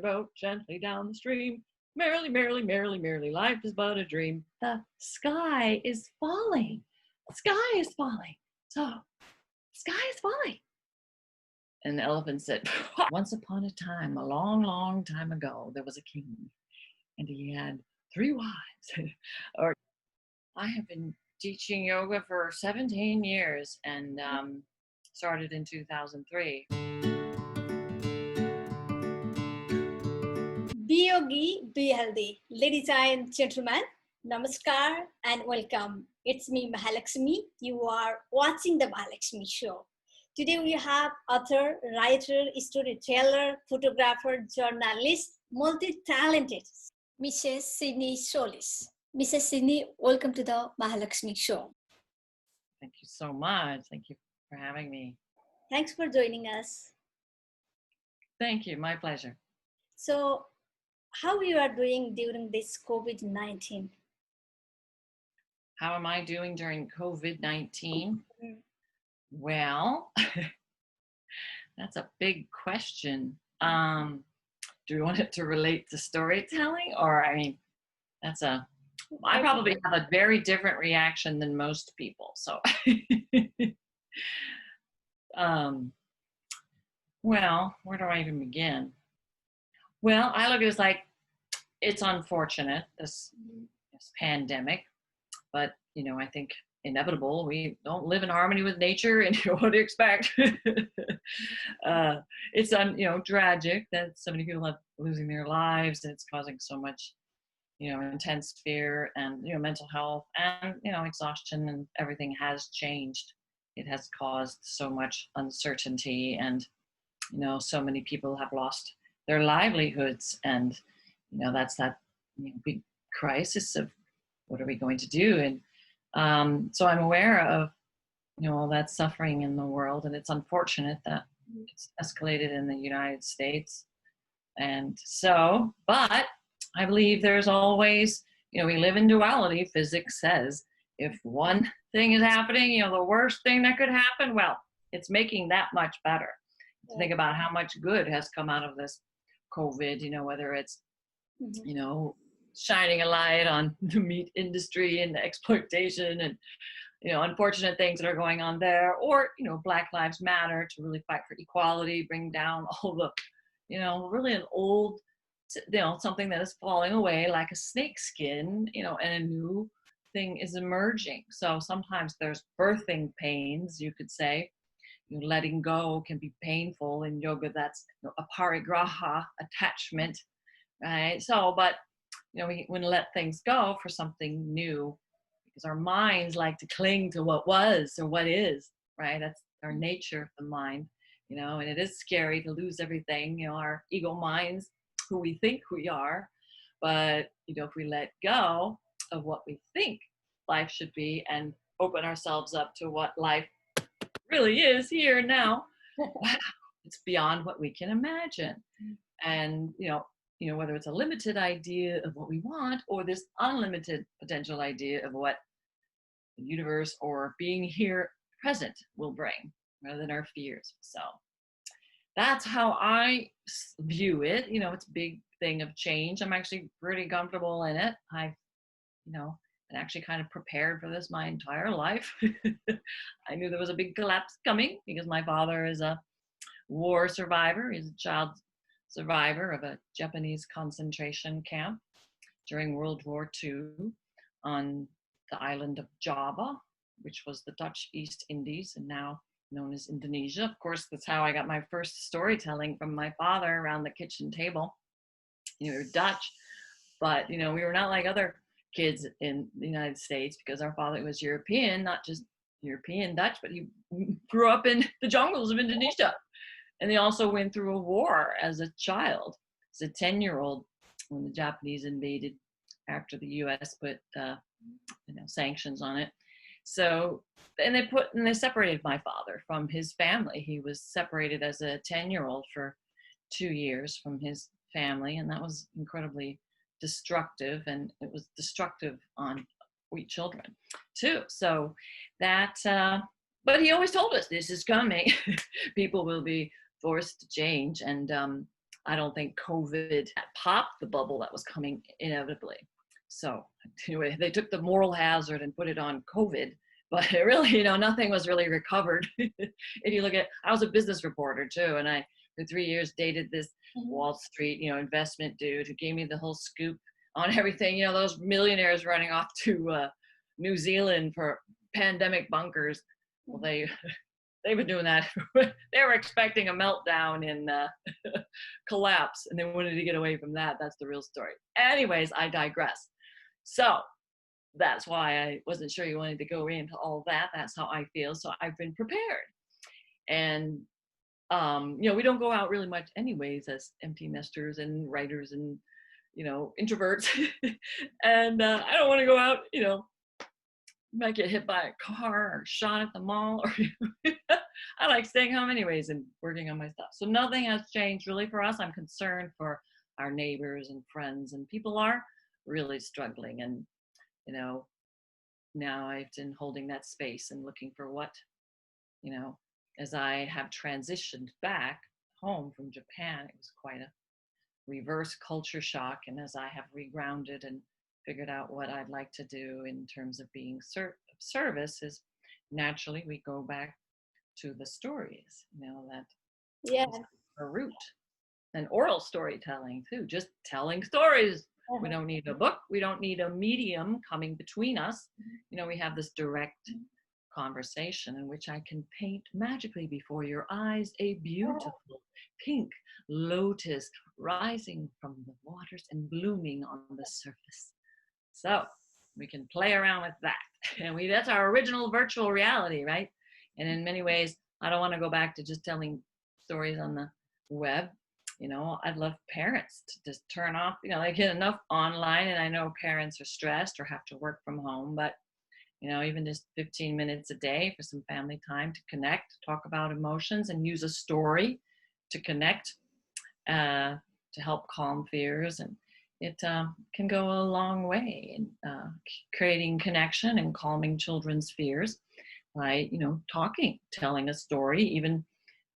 your boat gently down the stream. Merrily, merrily, merrily, merrily, life is but a dream. The sky is falling. The sky is falling. So, the sky is falling. And the elephant said, once upon a time, a long, long time ago, there was a king, and he had 3 wives. Or I have been teaching yoga for 17 years and started in 2003. Be yogi, be healthy. Ladies and gentlemen, namaskar and welcome. It's me, Mahalaxmi. You are watching the Mahalaxmi show. Today we have author, writer, storyteller, photographer, journalist, multi-talented, Mrs. Sydney Solis. Mrs. Sydney, welcome to the Mahalaxmi show. Thank you so much. Thank you for having me. Thanks for joining us. Thank you. My pleasure. So, how you are doing during this COVID-19? How am I doing during COVID-19? Well, that's a big question. Do you want it to relate to storytelling? Or, I probably have a very different reaction than most people. So, well, where do I even begin? Well, I look at it as like, it's unfortunate, this pandemic, but, I think inevitable. We don't live in harmony with nature, and what do you expect? It's tragic that so many people are losing their lives, and it's causing so much, intense fear and, mental health and, exhaustion, and everything has changed. It has caused so much uncertainty, and, so many people have lost their livelihoods, and that's that big crisis of what are we going to do. And so I'm aware of all that suffering in the world, and it's unfortunate that it's escalated in the United States. And so, but I believe there's always, we live in duality. Physics says if one thing is happening, the worst thing that could happen, well, it's making that much better. To think about how much good has come out of this COVID, whether it's, shining a light on the meat industry and the exploitation and, unfortunate things that are going on there, or, Black Lives Matter to really fight for equality, bring down all the, really an old, something that is falling away like a snake skin, and a new thing is emerging. So sometimes there's birthing pains, you could say. Letting go can be painful in yoga. That's a parigraha, attachment, right? So, but we want to let things go for something new, because our minds like to cling to what was or what is, right? That's our nature of the mind, and it is scary to lose everything, our ego minds, who we think we are. But, if we let go of what we think life should be and open ourselves up to what life really is here and now, wow, it's beyond what we can imagine. And, whether it's a limited idea of what we want or this unlimited potential idea of what the universe or being here present will bring, rather than our fears. So that's how I view it. It's a big thing of change. I'm actually pretty comfortable in it. I've, been actually kind of prepared for this my entire life. I knew there was a big collapse coming because my father is a war survivor. He's a child survivor of a Japanese concentration camp during World War II on the island of Java, which was the Dutch East Indies and now known as Indonesia. Of course, that's how I got my first storytelling from my father around the kitchen table. We were Dutch, but we were not like other kids in the United States, because our father was European, not just European Dutch, but he grew up in the jungles of Indonesia. And he also went through a war as a child, as a 10-year-old, when the Japanese invaded after the U.S. put sanctions on it. So, and they separated my father from his family. He was separated as a 10-year-old for 2 years from his family, and that was incredibly destructive, and it was destructive on we children too. So that, but he always told us this is coming. People will be forced to change, and I don't think COVID had popped the bubble that was coming inevitably. So anyway, they took the moral hazard and put it on COVID, but it really, nothing was really recovered. If you look at, I was a business reporter too, and I, for 3 years, dated this Wall Street, investment dude who gave me the whole scoop on everything. Those millionaires running off to New Zealand for pandemic bunkers. Well, they've been doing that. They were expecting a meltdown and collapse, and they wanted to get away from that. That's the real story. Anyways, I digress. So that's why I wasn't sure you wanted to go into all that. That's how I feel. So I've been prepared. And, we don't go out really much anyways as empty nesters and writers and, introverts. And I don't want to go out, might get hit by a car or shot at the mall. Or I like staying home anyways and working on my stuff. So nothing has changed really for us. I'm concerned for our neighbors and friends, and people are really struggling. And, now I've been holding that space and looking for what, as I have transitioned back home from Japan, it was quite a reverse culture shock. And as I have regrounded and figured out what I'd like to do in terms of being of service, is naturally we go back to the stories, that a root, and oral storytelling too, just telling stories. We don't need a book. We don't need a medium coming between us. We have this direct conversation in which I can paint magically before your eyes a beautiful pink lotus rising from the waters and blooming on the surface. So we can play around with that. And that's our original virtual reality, right? And in many ways, I don't want to go back to just telling stories on the web. I'd love parents to just turn off, they get enough online, and I know parents are stressed or have to work from home, but, even just 15 minutes a day for some family time to connect, talk about emotions, and use a story to connect, to help calm fears. And it can go a long way in creating connection and calming children's fears by, talking, telling a story, even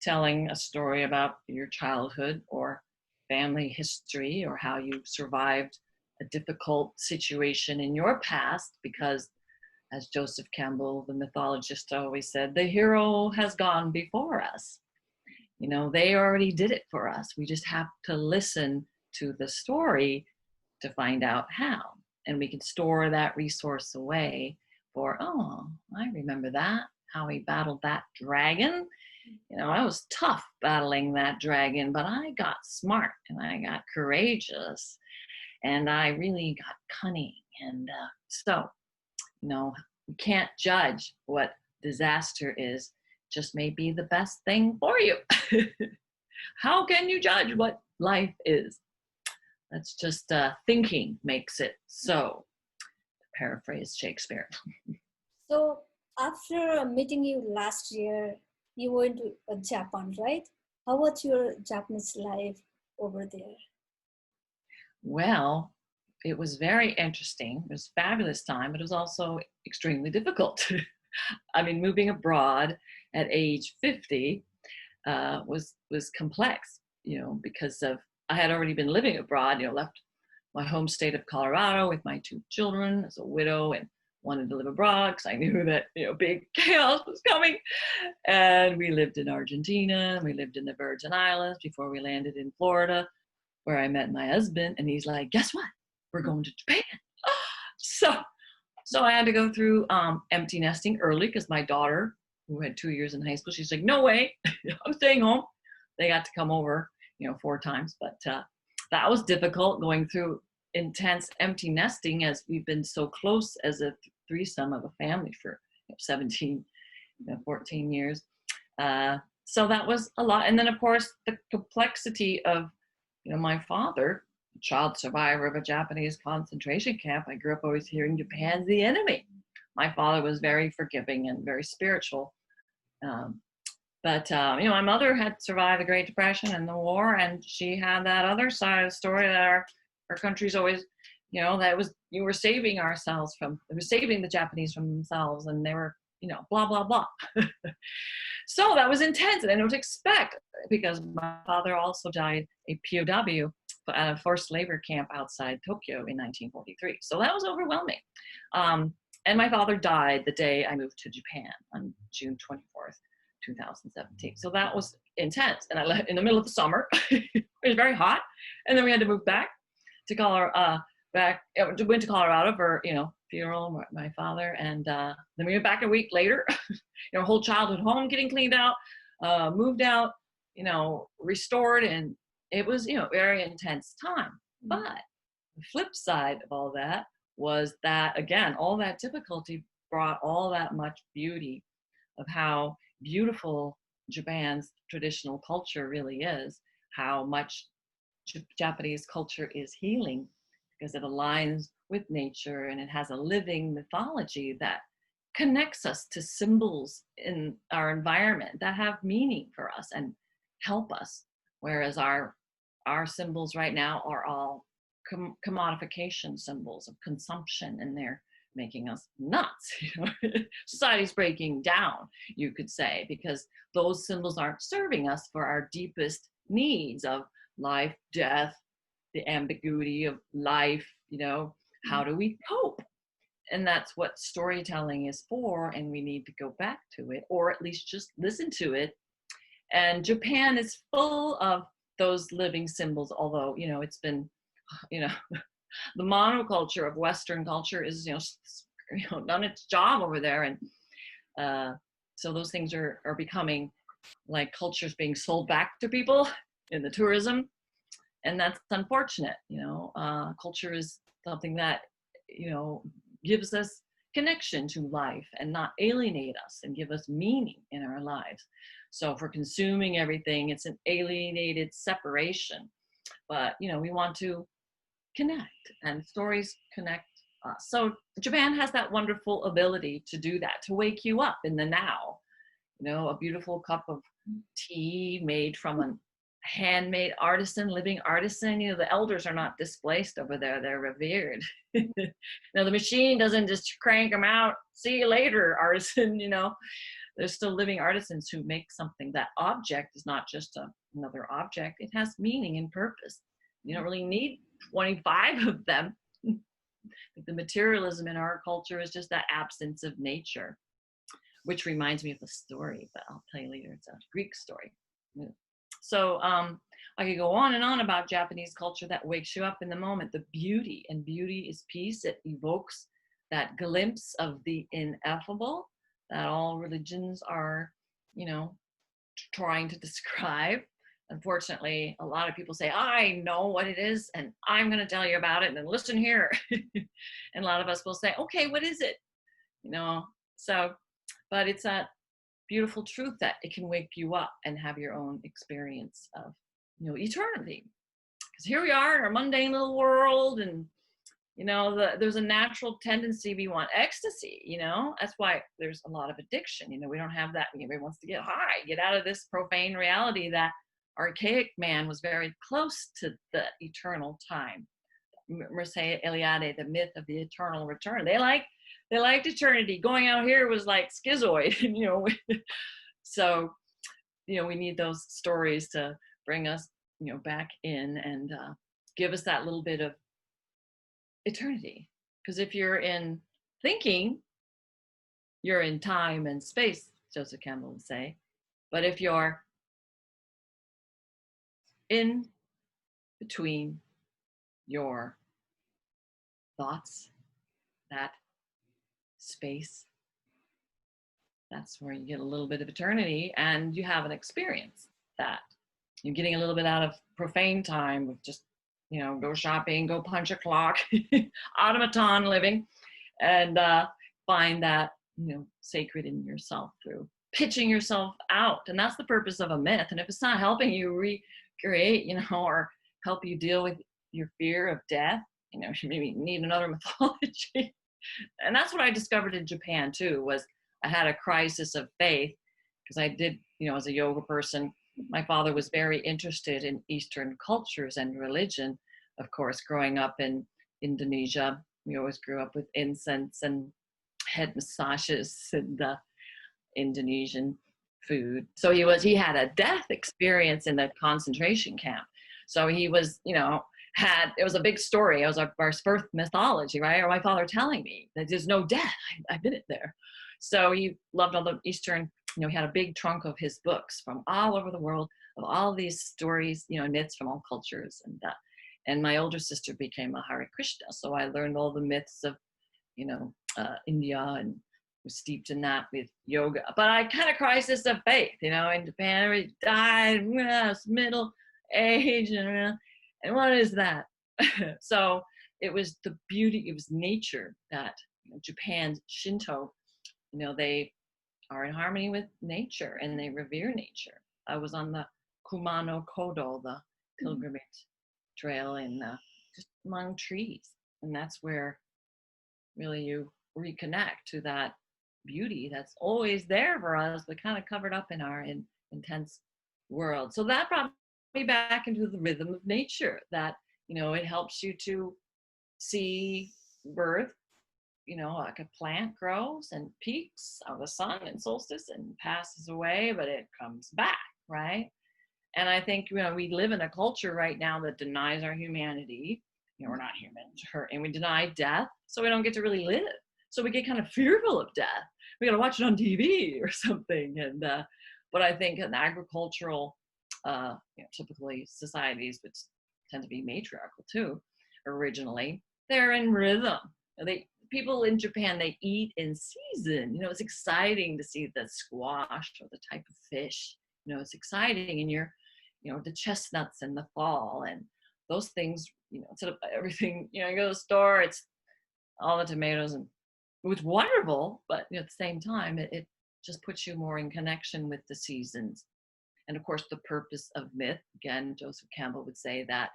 telling a story about your childhood or family history, or how you survived a difficult situation in your past, because as Joseph Campbell, the mythologist, always said, the hero has gone before us. They already did it for us. We just have to listen to the story to find out how. And we can store that resource away for, oh, I remember that, how he battled that dragon. I was tough battling that dragon, but I got smart and I got courageous and I really got cunning. And so, you can't judge what disaster is, just may be the best thing for you. How can you judge what life is? That's just thinking makes it so, to paraphrase Shakespeare. So after meeting you last year, you went to Japan, right? How was your Japanese life over there? Well, it was very interesting. It was a fabulous time, but it was also extremely difficult. I mean, moving abroad at age 50 was complex, because I had already been living abroad, left my home state of Colorado with my 2 children as a widow, and wanted to live abroad because I knew that, big chaos was coming. And we lived in Argentina, and we lived in the Virgin Islands before we landed in Florida, where I met my husband. And he's like, guess what? We're going to Japan. So I had to go through empty nesting early, because my daughter, who had 2 years in high school, she's like, no way, I'm staying home. They got to come over, 4 times. But that was difficult, going through intense empty nesting, as we've been so close as a threesome of a family for 17, 14 years. So that was a lot. And then, of course, the complexity of, my father, a child survivor of a Japanese concentration camp. I grew up always hearing Japan's the enemy. My father was very forgiving and very spiritual. But my mother had survived the Great Depression and the war, and she had that other side of the story that our country's always, that was, you were saving ourselves from, it was saving the Japanese from themselves, and they were, blah, blah, blah. So that was intense, and I know what to expect, because my father also died a POW at a forced labor camp outside Tokyo in 1943. So that was overwhelming. And my father died the day I moved to Japan on June 24th, 2017. So that was intense. And I left in the middle of the summer. It was very hot. And then we had to move back to Colorado, went to Colorado for, funeral, my father. And then we went back a week later, whole childhood home getting cleaned out, moved out, restored. And it was, very intense time. But the flip side of all that was that, again, all that difficulty brought all that much beauty of how beautiful Japan's traditional culture really is, how much Japanese culture is healing, because it aligns with nature and it has a living mythology that connects us to symbols in our environment that have meaning for us and help us. Whereas our symbols right now are all commodification symbols of consumption, and they're making us nuts. Society's breaking down, you could say, because those symbols aren't serving us for our deepest needs of life, death, the ambiguity of life, how do we cope? And that's what storytelling is for, and we need to go back to it, or at least just listen to it. And Japan is full of those living symbols, although, it's been, the monoculture of Western culture is, done its job over there. And so those things are becoming like cultures being sold back to people in the tourism. And that's unfortunate. Culture is something that, gives us connection to life and not alienate us and give us meaning in our lives. So if we're consuming everything, it's an alienated separation. But, we want to connect, and stories connect us. So Japan has that wonderful ability to do that, to wake you up in the now. A beautiful cup of tea made from a handmade artisan, living artisan. The elders are not displaced over there, they're revered. The machine doesn't just crank them out, see you later, artisan. There's still living artisans who make something. That object is not just another object, it has meaning and purpose. You don't really need 25 of them. The materialism in our culture is just that absence of nature, which reminds me of a story, but I'll tell you later. It's a Greek story. So I could go on and on about Japanese culture that wakes you up in the moment. The beauty, and beauty is peace. It evokes that glimpse of the ineffable that all religions are, trying to describe. Unfortunately, a lot of people say, I know what it is, and I'm going to tell you about it, and then listen here. And a lot of us will say, okay, what is it? But it's that beautiful truth that it can wake you up and have your own experience of, eternity. Because here we are in our mundane little world, and, there's a natural tendency, we want ecstasy, That's why there's a lot of addiction. We don't have that. Everybody wants to get high, get out of this profane reality that archaic man was very close to the eternal time. Mircea Eliade, the myth of the eternal return. They liked eternity. Going out here was like schizoid, So, we need those stories to bring us, back in and give us that little bit of eternity. Because if you're in thinking, you're in time and space, Joseph Campbell would say. But if you're in between your thoughts, that space, that's where you get a little bit of eternity, and you have an experience that you're getting a little bit out of profane time with just, go shopping, go punch a clock, automaton living, and find that, sacred in yourself through pitching yourself out. And that's the purpose of a myth. And if it's not helping you recreate, or help you deal with your fear of death, you maybe need another mythology. And that's what I discovered in Japan too, was I had a crisis of faith, because I did, as a yoga person, my father was very interested in Eastern cultures and religion. Of course, growing up in Indonesia, we always grew up with incense and head massages and Indonesian food. So he had a death experience in the concentration camp. So he was, it was a big story. It was our first mythology, right? Or my father telling me that there's no death. I've been there. So he loved all the Eastern, he had a big trunk of his books from all over the world of all these stories, myths from all cultures. And my older sister became a Hare Krishna. So I learned all the myths of, India, and was steeped in that with yoga. But I kind of crisis of faith, in Japan, he died, middle age, and what is that? So it was the beauty, it was nature that Japan's Shinto, they are in harmony with nature and they revere nature. I was on the Kumano Kodo, the pilgrimage trail, in just among trees, and that's where really you reconnect to that beauty that's always there for us, but kind of covered up in our intense world. So that brought me back into the rhythm of nature, that it helps you to see birth, like a plant grows and peaks of the sun and solstice and passes away, but it comes back, right? And I think, we live in a culture right now that denies our humanity. We're not human, and we deny death, so we don't get to really live. So we get kind of fearful of death. We got to watch it on TV or something. And but I think in agricultural, typically societies, which tend to be matriarchal too, originally, they're in rhythm. People in Japan, they eat in season. It's exciting to see the squash or the type of fish. It's exciting, and the chestnuts in the fall and those things. Instead of everything, you go to the store, it's all the tomatoes, and it was wonderful, but at the same time, it just puts you more in connection with the seasons. And of course, the purpose of myth, again, Joseph Campbell would say that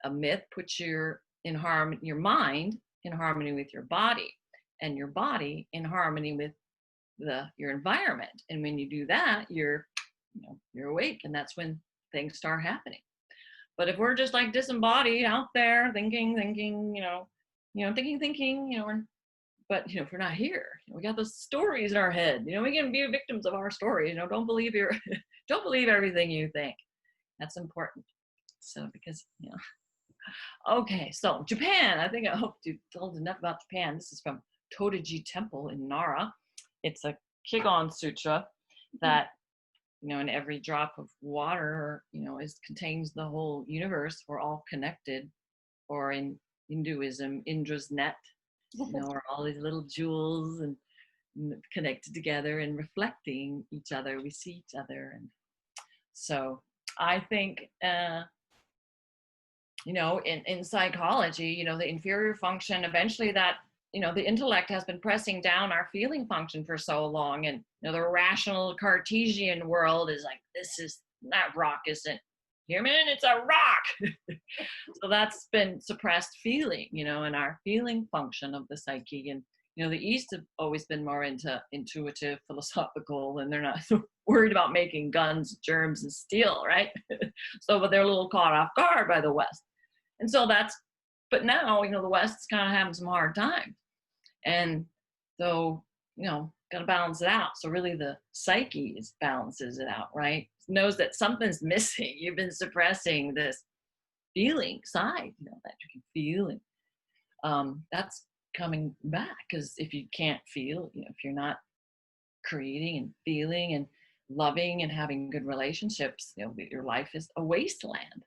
a myth puts your mind in harmony with your body, and your body in harmony with your environment. And when you do that, you're awake, and that's when things start happening. But if we're just like disembodied out there thinking, but if we're not here, we got those stories in our head. We can be victims of our stories. Don't believe don't believe everything you think. That's important. So because okay, so Japan. I think I hope you told enough about Japan. This is from Todaji Temple in Nara. It's a Kigon Sutra that in every drop of water, contains the whole universe. We're all connected. Or in Hinduism, Indra's net, or all these little jewels and connected together and reflecting each other. We see each other. And so I think, in psychology, the inferior function, eventually that, the intellect has been pressing down our feeling function for so long. And, the rational Cartesian world is like, that rock isn't human, it's a rock. So that's been suppressed feeling, and our feeling function of the psyche. And, the East have always been more into intuitive, philosophical, and they're not so worried about making guns, germs, and steel, right? So, but they're a little caught off guard by the West. And so but now, the West's kind of having some hard times. And so, got to balance it out. So really the psyche balances it out, right? Knows that something's missing. You've been suppressing this feeling side, that you can feel. And that's coming back, because if you can't feel, if you're not creating and feeling and loving and having good relationships, your life is a wasteland.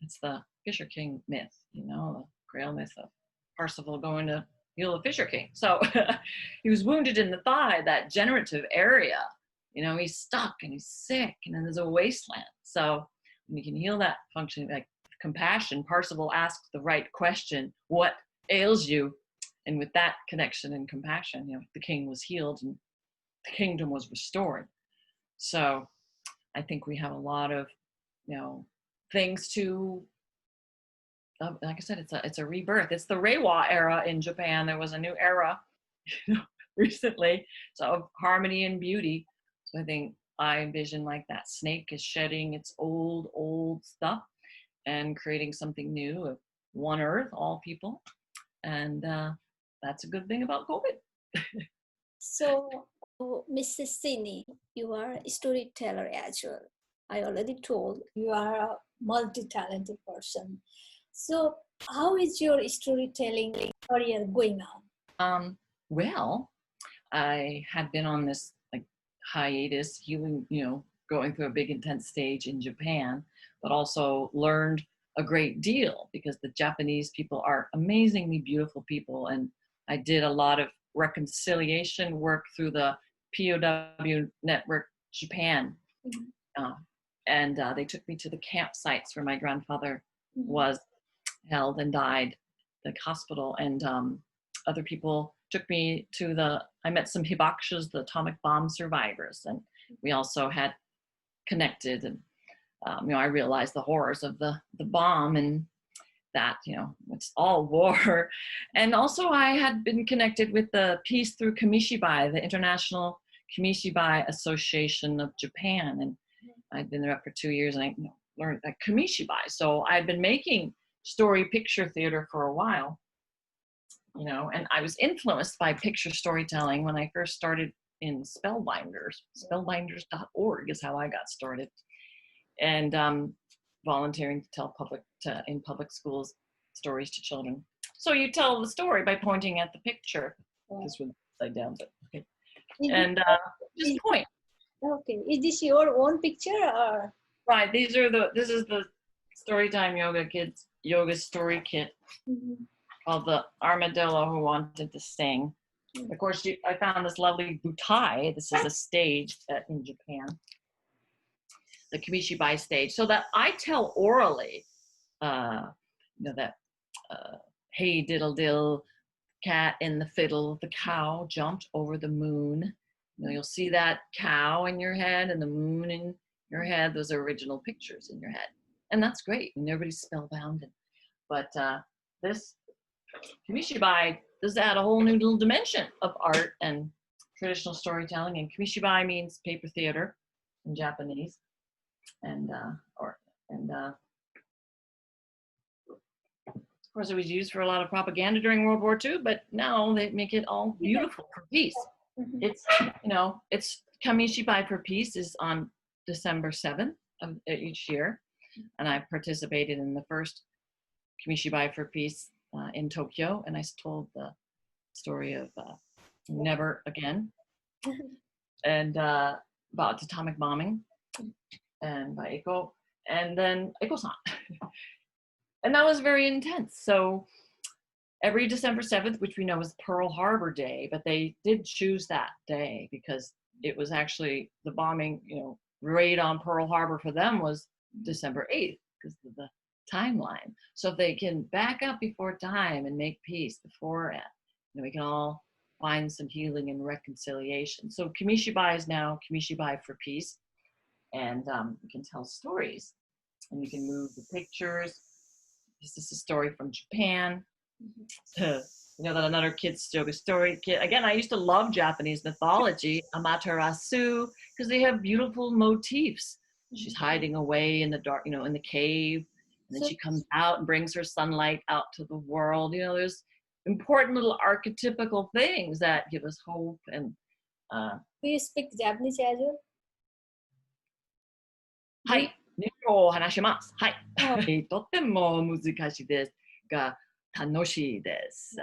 It's the Fisher King myth, the Grail myth of Parsifal going to heal the Fisher King. So he was wounded in the thigh, that generative area. He's stuck and he's sick, and then there's a wasteland. So when you can heal that function, like compassion, Parsifal asks the right question: what ails you? And with that connection and compassion, the king was healed and the kingdom was restored. So I think we have a lot of, things to, like I said, it's a rebirth. It's the Reiwa era in Japan. There was a new era recently, so of harmony and beauty. So I think I envision like that snake is shedding its old stuff and creating something new of one earth, all people. And that's a good thing about COVID. So So, Mrs. Sydney, you are a storyteller as well. I already told you are a multi-talented person. So, how is your storytelling career going on? Well, I had been on this like hiatus, healing, going through a big intense stage in Japan, but also learned a great deal because the Japanese people are amazingly beautiful people. And I did a lot of reconciliation work through the POW Network Japan. Mhm. Uh, and they took me to the campsites where my grandfather Mhm. was held and died, the hospital. And other people took me to I met some hibakshas, the atomic bomb survivors. And we also had connected. And, I realized the horrors of the bomb and that, it's all war. And also I had been connected with the Peace Through Kamishibai, the International Kamishibai Association of Japan. And I'd been there for 2 years and I learned that Kamishibai. So I'd been making story picture theater for a while, and I was influenced by picture storytelling when I first started in Spellbinders. Spellbinders.org is how I got started. And volunteering to tell in public schools stories to children. So you tell the story by pointing at the picture. This would upside down, but okay. And just point. Okay. Is this your own picture or? Right. This is the Storytime Yoga Kids Yoga Story Kit called the Armadillo Who Wanted to Sing. Of course, I found this lovely butai. This is a stage in Japan, the Kamishibai stage, so that I tell orally, that hey diddle dill, cat in the fiddle, the cow jumped over the moon. You'll see that cow in your head and the moon in your head. Those are original pictures in your head. And that's great. And everybody's spellbound. But this Kamishibai does add a whole new little dimension of art and traditional storytelling. And Kamishibai means paper theater in Japanese. And of course, it was used for a lot of propaganda during World War II, but now they make it all beautiful for peace. It's Kamishibai for Peace is on December 7th of each year. And I participated in the first Kamishibai for Peace in Tokyo. And I told the story of Never Again and about atomic bombing and by Eiko. And then Eiko-san. And that was very intense. So every December 7th, which we know is Pearl Harbor Day, but they did choose that day because it was actually the bombing, raid on Pearl Harbor for them was December 8th because of the timeline. So if they can back up before time and make peace before it, we can all find some healing and reconciliation. So Kamishibai is now Kamishibai for Peace. And we can tell stories and you can move the pictures. This is a story from Japan. That another kid's yoga story kid. Again, I used to love Japanese mythology, Amaterasu, because they have beautiful motifs. She's hiding away in the dark, in the cave, and then she comes out and brings her sunlight out to the world. There's important little archetypical things that give us hope. And do you speak Japanese as well? はい、日本語を話します。はい。とても難しいですが、楽しいです。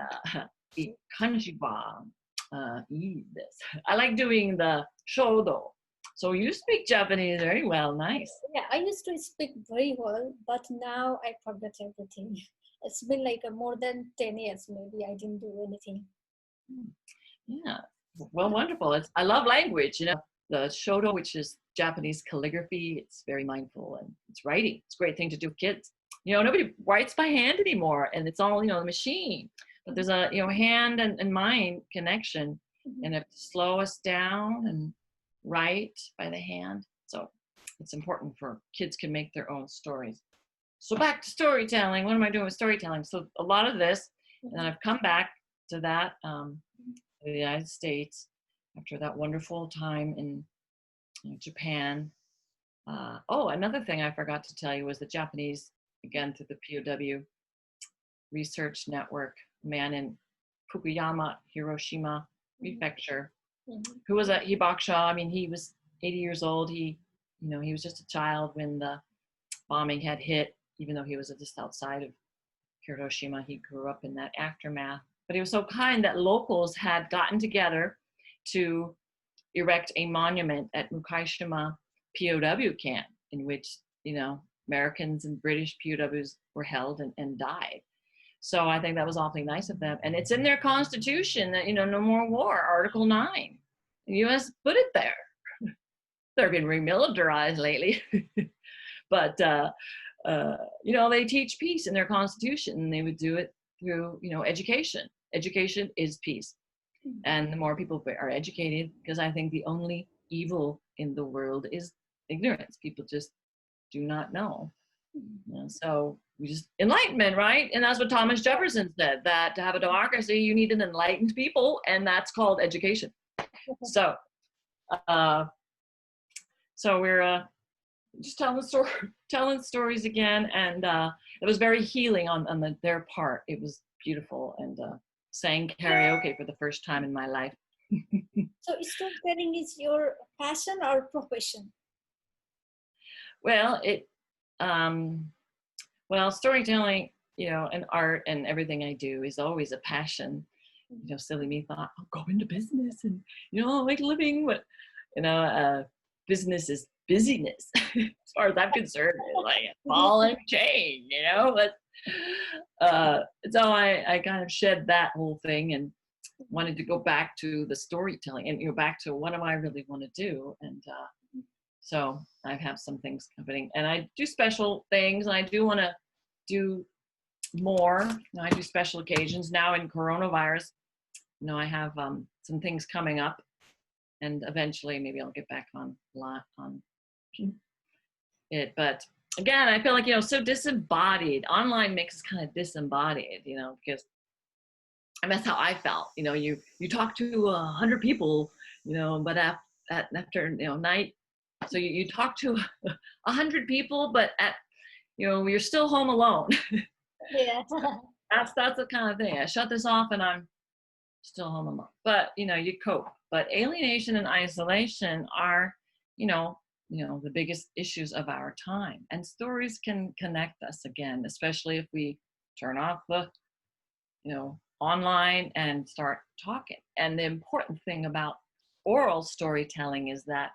いい感じはいいです。I like doing the shodo. So you speak Japanese very well. Nice. Yeah, I used to speak very well, but now I forgot everything. It's been like more than 10 years, maybe I didn't do anything. Yeah. Well, wonderful. I love language, the shodo, which is Japanese calligraphy. It's very mindful and it's writing. It's a great thing to do with kids. Nobody writes by hand anymore and it's all, the machine. But there's a, hand and mind connection and it slow us down and write by the hand. So it's important for kids can make their own stories. So back to storytelling. What am I doing with storytelling? So a lot of this, and then I've come back to that in the United States after that wonderful time in Japan. Another thing I forgot to tell you was the Japanese, again, through the POW Research Network, man in Fukuyama, Hiroshima Prefecture, who was a Hibakusha. I mean, he was 80 years old. He was just a child when the bombing had hit, even though he was just outside of Hiroshima. He grew up in that aftermath. But he was so kind that locals had gotten together to erect a monument at Mukaishima POW camp, in which, Americans and British POWs were held and died. So I think that was awfully nice of them. And it's in their constitution that, no more war, Article 9. The U.S. put it there. They're been remilitarized lately. But, they teach peace in their constitution, and they would do it through, education. Education is peace. And the more people are educated, because I think the only evil in the world is ignorance. People just do not know. So we just enlightenment, right? And that's what Thomas Jefferson said, that to have a democracy, you need an enlightened people, and that's called education. So we're just telling stories again, and it was very healing on their part. It was beautiful, and sang karaoke for the first time in my life. So storytelling is your passion or profession? Well, storytelling, and art and everything I do is always a passion. Silly me thought, I'll go into business and, make a living. But, business is busyness. As far as I'm concerned, it's like a ball and chain, But so I kind of shed that whole thing and wanted to go back to the storytelling and, back to what do I really want to do. And so I have some things happening, and I do special things, and I do want to do more. I do special occasions now in coronavirus. I have some things coming up, and eventually maybe I'll get back on it. But again, I feel like, so disembodied. Online makes us kind of disembodied, because that's how I felt. You talk to 100 people, but after night. So you talk to 100 people, but you're still home alone. Yeah. That's the kind of thing. I shut this off and I'm still home alone. But you cope. But alienation and isolation are, the biggest issues of our time. And stories can connect us again, especially if we turn off the, online and start talking. And the important thing about oral storytelling is that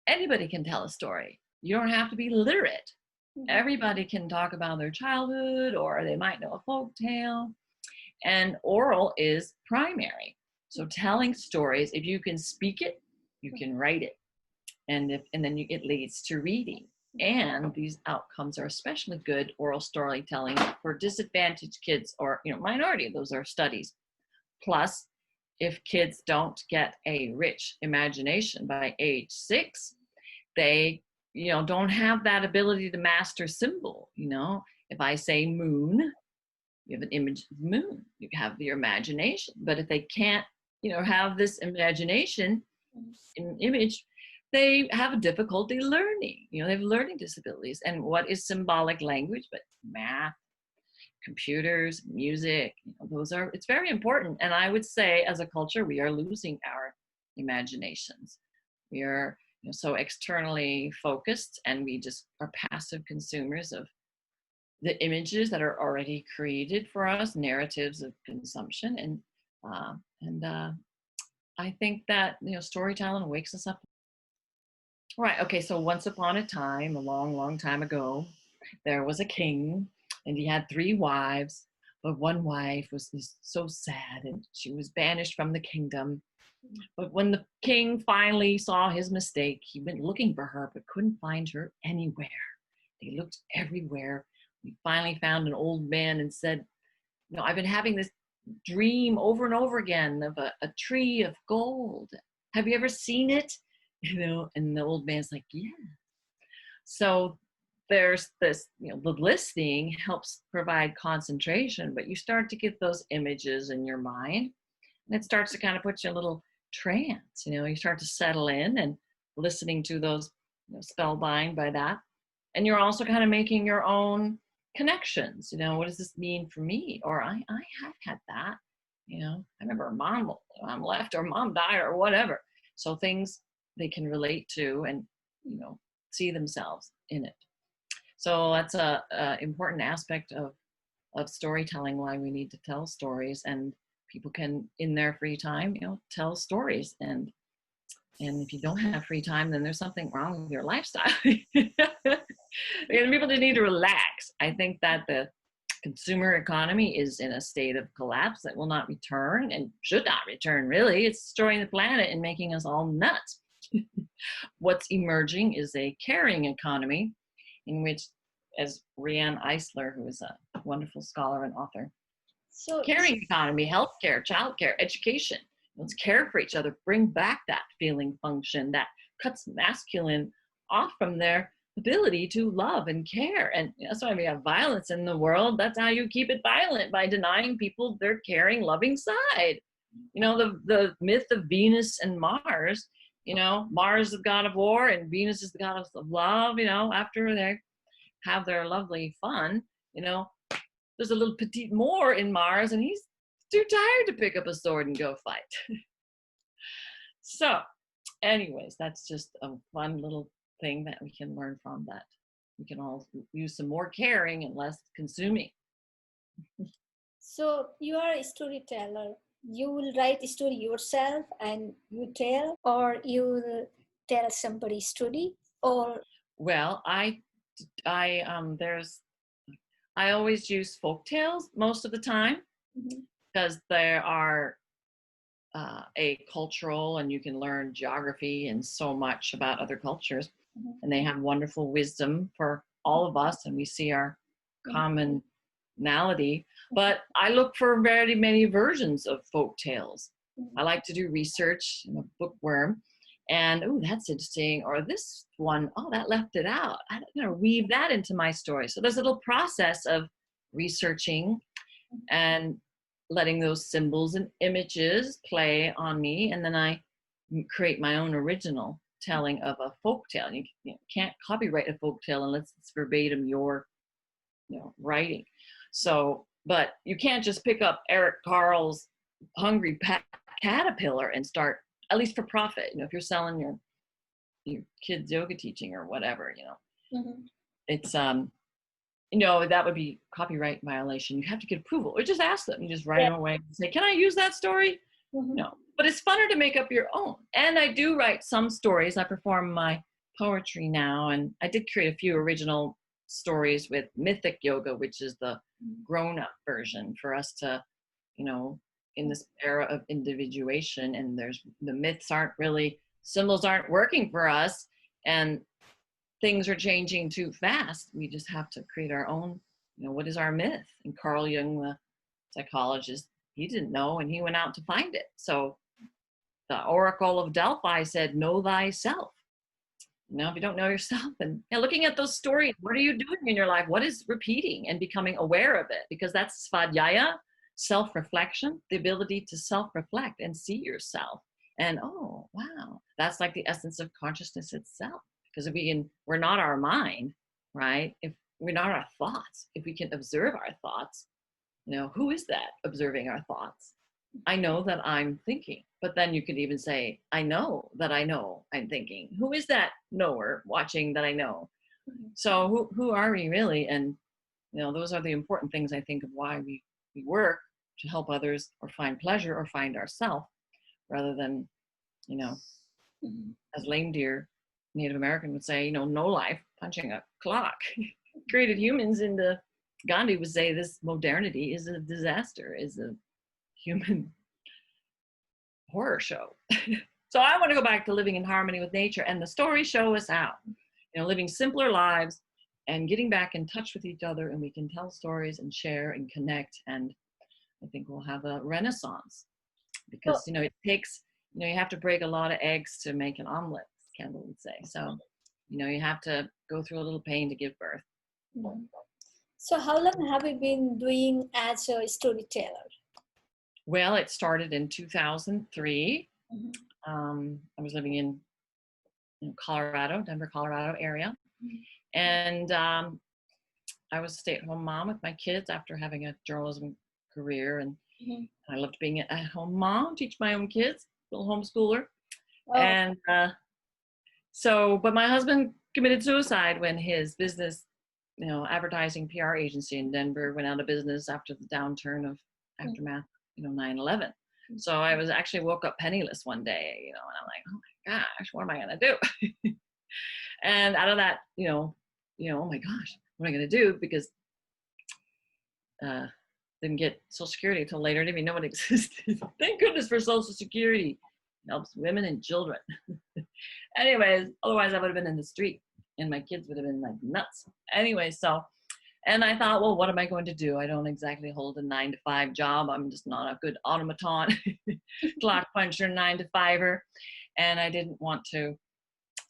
anybody can tell a story. You don't have to be literate. Everybody can talk about their childhood, or they might know a folk tale. And oral is primary. So telling stories, if you can speak it, you can write it. And then it leads to reading. And these outcomes are especially good, oral storytelling, for disadvantaged kids or minority. Those are studies. Plus, if kids don't get a rich imagination by age 6, they don't have that ability to master symbol. If I say moon, you have an image of the moon, you have your imagination. But if they can't have this imagination in image, they have a difficulty learning. They have learning disabilities. And what is symbolic language but math, computers, music? It's very important. And I would say, as a culture, we are losing our imaginations. We are so externally focused, and we just are passive consumers of the images that are already created for us, narratives of consumption. And I think that storytelling wakes us up. Right. Okay. So once upon a time, a long, long time ago, there was a king, and he had 3 wives. But one wife was so sad, and she was banished from the kingdom. But when the king finally saw his mistake, he went looking for her, but couldn't find her anywhere. He looked everywhere. He finally found an old man and said, I've been having this dream over and over again of a tree of gold. Have you ever seen it? And the old man's like, yeah. So there's this, the listening helps provide concentration, but you start to get those images in your mind, and it starts to kind of put you in a little trance. You start to settle in and listening to those, spellbound by that. And you're also kind of making your own connections. What does this mean for me? Or I have had that. I remember mom left or mom died or whatever. So things they can relate to and, see themselves in it. So that's a important aspect of storytelling, why we need to tell stories, and people can, in their free time, tell stories. And if you don't have free time, then there's something wrong with your lifestyle. People just need to relax. I think that the consumer economy is in a state of collapse that will not return and should not return, really. It's destroying the planet and making us all nuts. What's emerging is a caring economy in which, as Riane Eisler, who is a wonderful scholar and author, caring economy, healthcare, childcare, education. Let's care for each other, bring back that feeling function that cuts masculine off from their ability to love and care. And that's why we have violence in the world. That's how you keep it violent, by denying people their caring, loving side. The myth of Venus and Mars, Mars is the god of war and Venus is the goddess of love. After they have their lovely fun, there's a little petite Moor in Mars and he's too tired to pick up a sword and go fight. So anyways, that's just a fun little thing that we can learn from, that we can all use some more caring and less consuming. So you are a storyteller. You will write a story yourself and you tell, or you will tell somebody's story, or? Well, I always use folk tales most of the time, because there are a cultural, and you can learn geography and so much about other cultures, and they have wonderful wisdom for all of us, and we see our commonality. But I look for very many versions of folk tales. I like to do research. I'm a bookworm, and that's interesting, or this one, that left it out. I'm gonna weave that into my story. So there's a little process of researching and letting those symbols and images play on me, and then I create my own original telling of a folk tale. You can't copyright a folk tale unless it's verbatim your writing. So, but you can't just pick up Eric Carle's Hungry Caterpillar and start, at least for profit, if you're selling your kids yoga teaching or whatever, it's that would be copyright violation. You have to get approval, or just ask them. You just write them away and say, can I use that story? No, but it's funner to make up your own. And I do write some stories. I perform my poetry now, and I did create a few original stories with mythic yoga, which is the grown-up version for us to, in this era of individuation, and the myths aren't really, symbols aren't working for us, and things are changing too fast. We just have to create our own, what is our myth? And Carl Jung, the psychologist, he didn't know, and he went out to find it. So the Oracle of Delphi said, know thyself. If you don't know yourself, and looking at those stories, what are you doing in your life? What is repeating, and becoming aware of it? Because that's svadhyaya, self-reflection, the ability to self-reflect and see yourself. And oh, wow, that's like the essence of consciousness itself. Because if we're not our mind, right? If we're not our thoughts, if we can observe our thoughts, who is that observing our thoughts? I know that I'm thinking, but then you could even say, I know that I know I'm thinking. Who is that knower watching that I know? So who are we really? And, those are the important things, I think, of why we work, to help others or find pleasure or find ourselves, rather than, as lame deer Native American would say, no life, punching a clock. Created humans into, Gandhi would say, this modernity is a disaster, is a human horror show. So I want to go back to living in harmony with nature, and the stories show us how, living simpler lives and getting back in touch with each other, and we can tell stories and share and connect, and I think we'll have a renaissance, because it takes, you have to break a lot of eggs to make an omelet, Kendall would say. So you have to go through a little pain to give birth. So how long have you been doing as a storyteller? Well, it started in 2003. I was living in Colorado, Denver, Colorado area. And I was a stay-at-home mom with my kids after having a journalism career. And Mhm. I loved being an at-home mom, teach my own kids, little homeschooler. Oh, And but my husband committed suicide when his business, advertising PR agency in Denver went out of business after the downturn of mm, aftermath, 9/11. So I was actually woke up penniless one day, and I'm like, oh my gosh, what am I going to do? And out of that, oh my gosh, what am I going to do? Because didn't get Social Security until later. Didn't even know it existed. Thank goodness for Social Security. It helps women and children. Anyways, otherwise I would have been in the street and my kids would have been like nuts. Anyway, and I thought, well, what am I going to do? I don't exactly hold a 9-to-5 job. I'm just not a good automaton, clock puncher, 9-to-5er. And I didn't want to.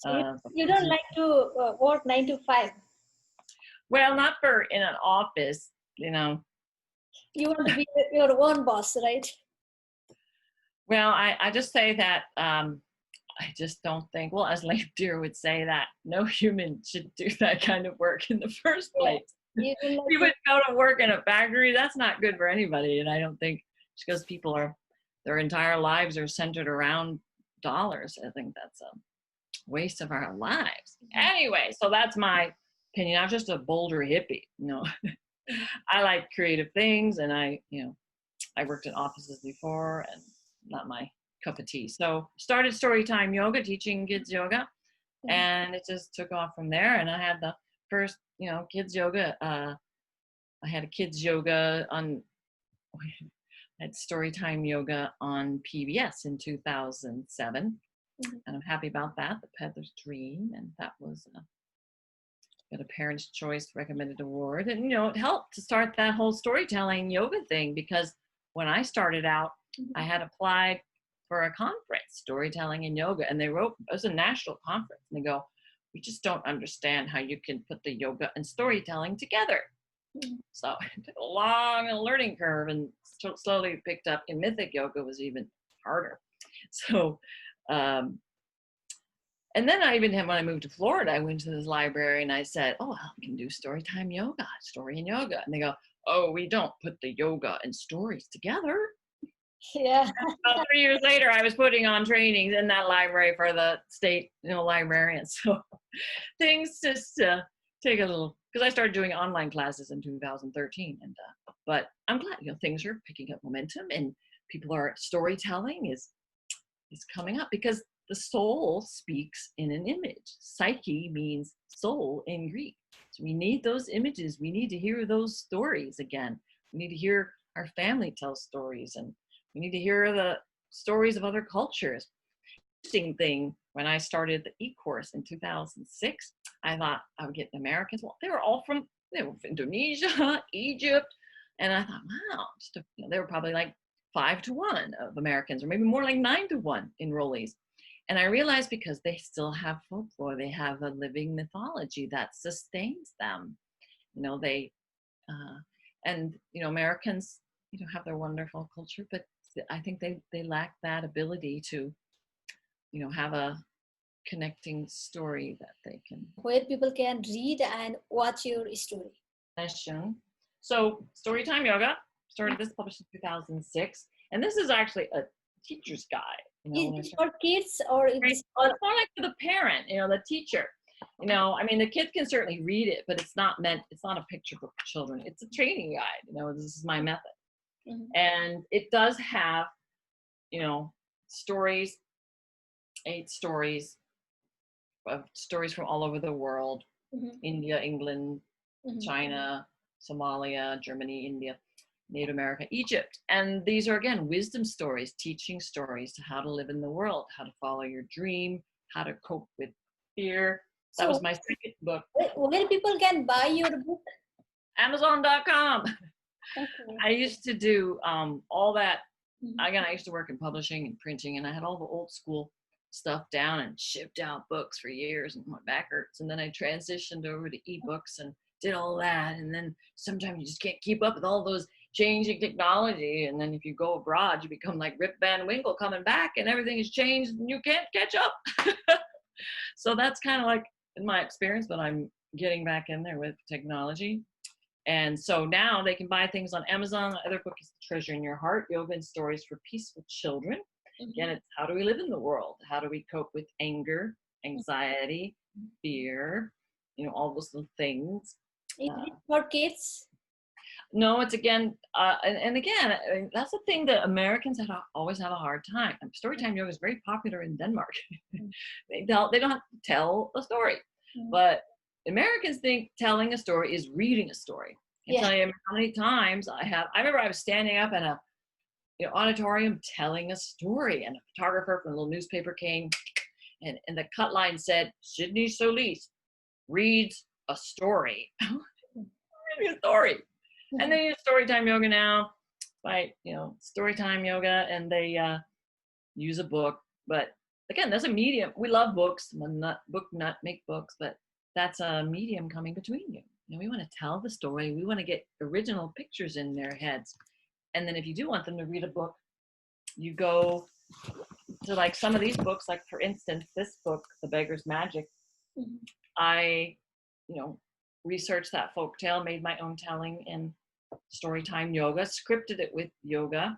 so you don't like to work 9 to 5. Well, not for in an office, You want to be your own boss, right? Well, I just say that I just don't think, well, as Leif Deer would say, that no human should do that kind of work in the first place. You don't like You would go to work in a factory, that's not good for anybody. And I don't think, just because their entire lives are centered around dollars, I think that's a waste of our lives. Anyway, so that's my opinion. I'm just a Boulder hippie, I like creative things, and I worked in offices before, and not my cup of tea. So started Storytime Yoga, teaching kids yoga, and it just took off from there. And I had the first, kids yoga. I had a kids yoga on, I had Storytime Yoga on PBS in 2007, and I'm happy about that. The Peddler's Dream, and that was got a Parent's Choice Recommended Award. And, it helped to start that whole storytelling yoga thing, because when I started out, I had applied for a conference, Storytelling and Yoga, and they wrote, it was a national conference, and they go, we just don't understand how you can put the yoga and storytelling together. So it took a long learning curve, and slowly picked up. And mythic yoga was even harder. So, and then when I moved to Florida, I went to this library and I said, oh, I can do Storytime Yoga, story and yoga. And they go, oh, we don't put the yoga and stories together. Yeah. About 3 years later, I was putting on trainings in that library for the state, librarians. So things just take a little, because I started doing online classes in 2013. And but I'm glad, things are picking up momentum, and people are, storytelling is coming up, because the soul speaks in an image. Psyche means soul in Greek. So we need those images. We need to hear those stories again. We need to hear our family tell stories, and we need to hear the stories of other cultures. Interesting thing, when I started the e-course in 2006, I thought I would get Americans. Well, they were from Indonesia, Egypt, and I thought, wow, they were probably like 5-to-1 of Americans, or maybe more like 9-to-1 enrollees. And I realized, because they still have folklore, they have a living mythology that sustains them. Americans, have their wonderful culture, but I think they lack that ability to, have a connecting story that they can. Where people can read and watch your story. So Storytime Yoga started this, published in 2006, and this is actually a teacher's guide. Is it for kids, or is it's more like for the parent, the teacher. The kid can certainly read it, but it's not a picture book for children. It's a training guide. This is my method. And it does have, stories, 8 stories of stories from all over the world, India, England, China, Somalia, Germany, India, Native America, Egypt. And these are, again, wisdom stories, teaching stories to how to live in the world, how to follow your dream, how to cope with fear. That was my second book. Where people can buy your book? Amazon.com. Okay. I used to do all that. Again, I used to work in publishing and printing, and I had all the old school stuff down and shipped out books for years, and my back hurts. And then I transitioned over to ebooks and did all that. And then sometimes you just can't keep up with all those changing technology. And then if you go abroad, you become like Rip Van Winkle coming back, and everything has changed and you can't catch up. So that's kind of like in my experience, but I'm getting back in there with technology. And so now they can buy things on Amazon. The other book is Treasure in Your Heart, Yoga and Stories for Peaceful Children. Again, it's how do we live in the world? How do we cope with anger, anxiety, fear, all those little things. Is it for kids? No, it's again, and again, that's the thing that Americans always have a hard time. Storytime yoga is very popular in Denmark. They don't have to tell a story, but Americans think telling a story is reading a story. I can tell you how many times I remember I was standing up in a auditorium telling a story, and a photographer from a little newspaper came, and the cut line said, Sydney Solis reads a story. Reading a story. And they use Storytime Yoga now, by Storytime Yoga, and they use a book. But again, that's a medium. We love books. Book nut, make books, but that's a medium coming between you. We want to tell the story. We want to get original pictures in their heads. And then if you do want them to read a book, you go to like some of these books, like for instance, this book, The Beggar's Magic. I, researched that folk tale, made my own telling in Storytime Yoga, scripted it with yoga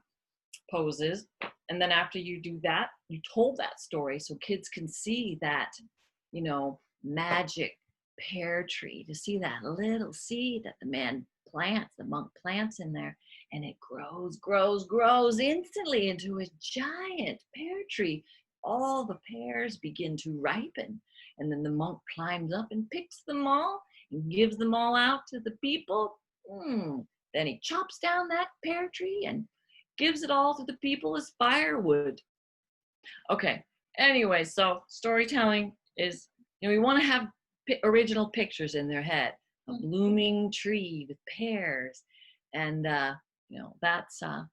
poses. And then after you do that, you told that story so kids can see that, magic pear tree, to see that little seed that the monk plants in there, and it grows instantly into a giant pear tree. All the pears begin to ripen, and then the monk climbs up and picks them all and gives them all out to the people. Then he chops down that pear tree and gives it all to the people as firewood. Okay, anyway, so storytelling is, we want to have original pictures in their head. A blooming tree with pears, and that's the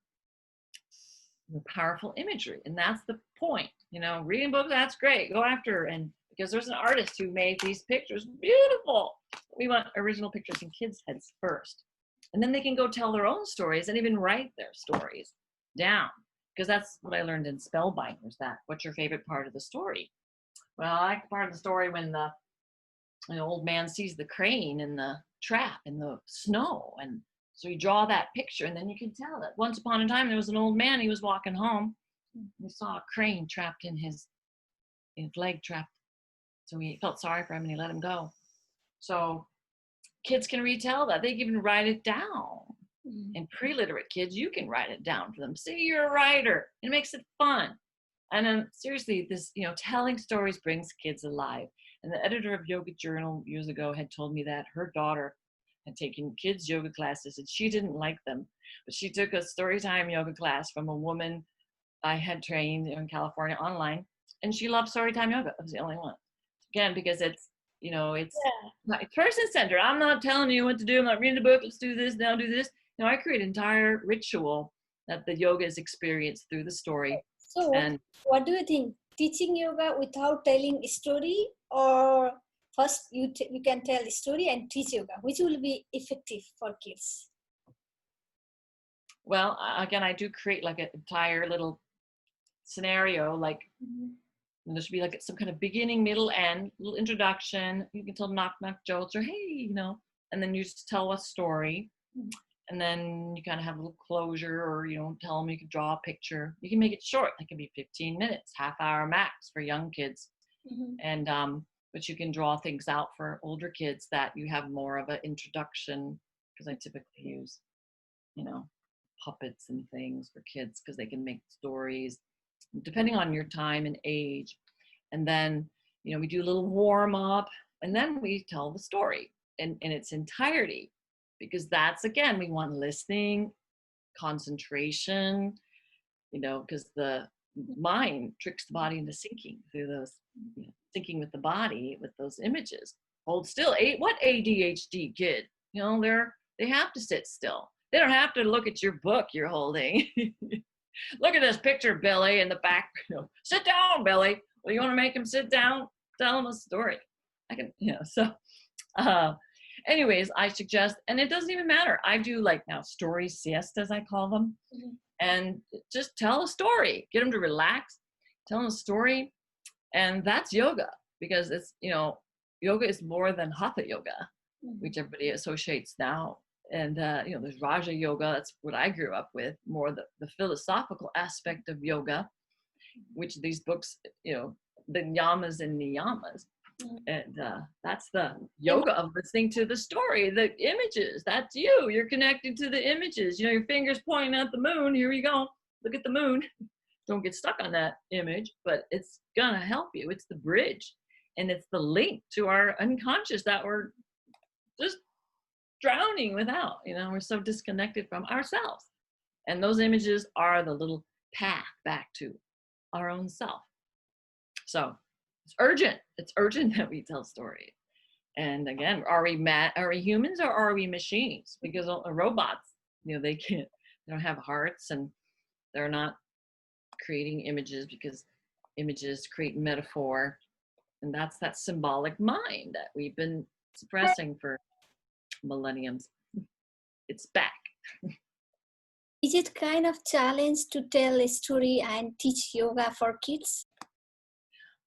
powerful imagery, and that's the point. Reading books, that's great, go after, and because there's an artist who made these pictures beautiful. We want original pictures in kids' heads first, and then they can go tell their own stories and even write their stories down, because that's what I learned in Spellbinders. That what's your favorite part of the story? Well, I like part of the story when the old man sees the crane in the trap in the snow, and so you draw that picture, and then you can tell that once upon a time there was an old man. He was walking home, and he saw a crane trapped in his leg trapped, so he felt sorry for him and he let him go. So kids can retell that. They can even write it down. And pre-literate kids, you can write it down for them. See, you're a writer. It makes it fun. And then seriously, this telling stories brings kids alive. And the editor of Yoga Journal years ago had told me that her daughter had taken kids yoga classes and she didn't like them, but she took a Storytime Yoga class from a woman I had trained in California online, and she loved Storytime Yoga. It was the only one. Again, because it's person-centered. I'm not telling you what to do. I'm not reading a book. Let's do this, now do this. I create an entire ritual that the yoga is experienced through the story. So what do you think? Teaching yoga without telling a story, or first you can tell the story and teach yoga? Which will be effective for kids? Well, again, I do create like an entire little scenario, like there should be like some kind of beginning, middle, end, little introduction. You can tell knock jokes, or hey, and then you just tell a story. And then you kind of have a little closure, or tell them, you can draw a picture. You can make it short. It can be 15 minutes, half hour max for young kids. And but you can draw things out for older kids that you have more of an introduction, because I typically use puppets and things for kids, because they can make stories depending on your time and age. And then we do a little warm up, and then we tell the story in its entirety. Because that's, again, we want listening, concentration, because the mind tricks the body into syncing through those, syncing with the body with those images. Hold still. What ADHD kid? They have to sit still. They don't have to look at your book you're holding. Look at this picture, Billy, in the back. Sit down, Billy. Well, you want to make him sit down? Tell him a story. I can, anyways, I suggest, and it doesn't even matter. I do like now story siestas, I call them, and just tell a story. Get them to relax, tell them a story, and that's yoga, because it's yoga is more than hatha yoga, which everybody associates now. And, there's Raja Yoga. That's what I grew up with, more the philosophical aspect of yoga, which these books, the yamas and niyamas. And that's the yoga of listening to the story, the images. That's you. You're connected to the images. Your fingers pointing at the moon. Here you go. Look at the moon. Don't get stuck on that image, but it's going to help you. It's the bridge. And it's the link to our unconscious that we're just drowning without. We're so disconnected from ourselves. And those images are the little path back to our own self. So it's urgent. It's urgent that we tell stories. And again, are we humans or are we machines? Because robots, they don't have hearts, and they're not creating images, because images create metaphor. And that's that symbolic mind that we've been suppressing for millenniums. It's back. Is it kind of challenge to tell a story and teach yoga for kids?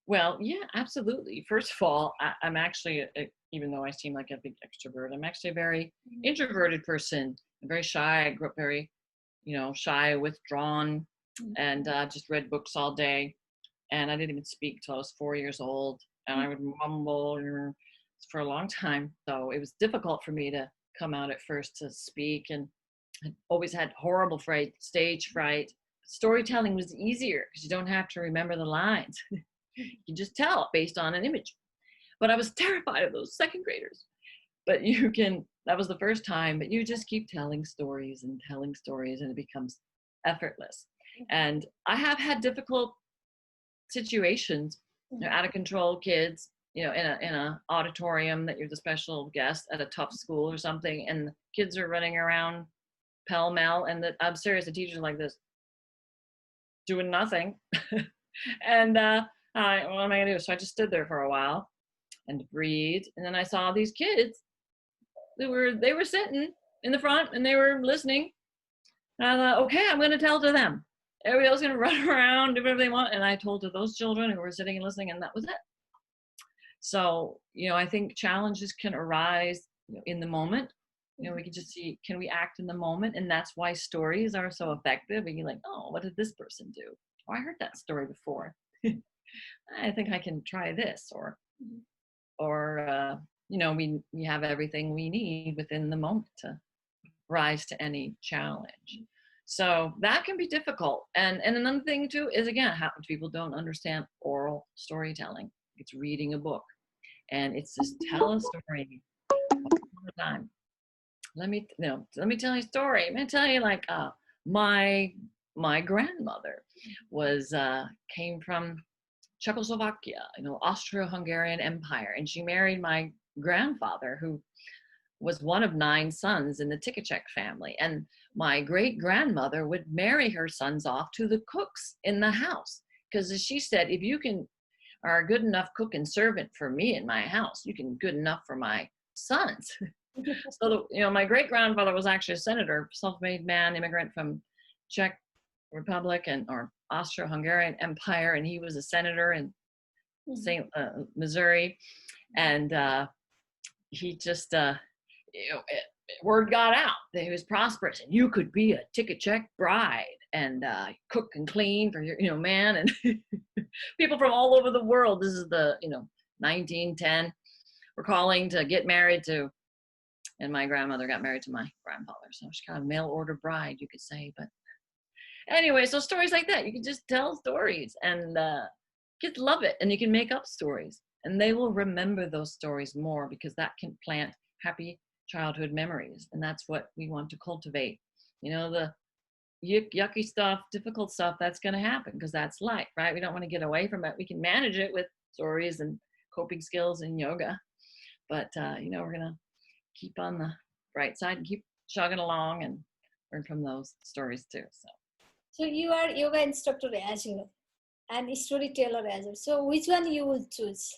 Well, yeah, absolutely. First of all, I'm actually, even though I seem like a big extrovert, I'm actually a very introverted person. I'm very shy. I grew up very, shy, withdrawn, and just read books all day. And I didn't even speak till I was 4 years old. And I would mumble for a long time. So it was difficult for me to come out at first to speak. And I always had horrible fright, stage fright. Storytelling was easier because you don't have to remember the lines. You just tell based on an image. But I was terrified of those second graders. But that was the first time, but you just keep telling stories, and it becomes effortless. And I have had difficult situations, out of control kids, in a auditorium that you're the special guest at a tough school or something, and the kids are running around pell-mell, and I'm serious, the teachers are like this, doing nothing. And what am I gonna do? So I just stood there for a while and breathed, and then I saw these kids. They were sitting in the front and they were listening. And I thought, okay, I'm gonna tell to them. Everybody else is gonna run around, do whatever they want. And I told to those children who were sitting and listening, and that was it. So, I think challenges can arise in the moment. We can just see, can we act in the moment? And that's why stories are so effective. And you're like, oh, what did this person do? Oh, I heard that story before. I think I can try this, or we have everything we need within the moment to rise to any challenge. So that can be difficult. And another thing too is, again, how people don't understand oral storytelling. It's reading a book, and it's just tell a story all the time. Let me tell you a story. I'm gonna tell you, like, my grandmother came from Czechoslovakia, Austro-Hungarian Empire, and she married my grandfather, who was one of 9 sons in the Tikachek family. And my great grandmother would marry her sons off to the cooks in the house, because as she said, if you are a good enough cook and servant for me in my house, you can good enough for my sons. So my great grandfather was actually a senator, self-made man, immigrant from Czech Republic or Austro-Hungarian Empire, and he was a senator in St. Missouri, and he just word got out that he was prosperous, and you could be a Tikachek bride and cook and clean for your man, and people from all over the world. This is the 1910. Were calling to get married to. And my grandmother got married to my grandfather. So she's kind of mail order bride, you could say. But anyway, so stories like that, you can just tell stories, and kids love it. And you can make up stories, and they will remember those stories more, because that can plant happy childhood memories. And that's what we want to cultivate. The yucky stuff, difficult stuff, that's going to happen, because that's life, right? We don't want to get away from it. We can manage it with stories and coping skills and yoga. But, we're going to keep on the bright side and keep chugging along and learn from those stories too. So you are yoga instructor as well, and storyteller as well. So which one you will choose?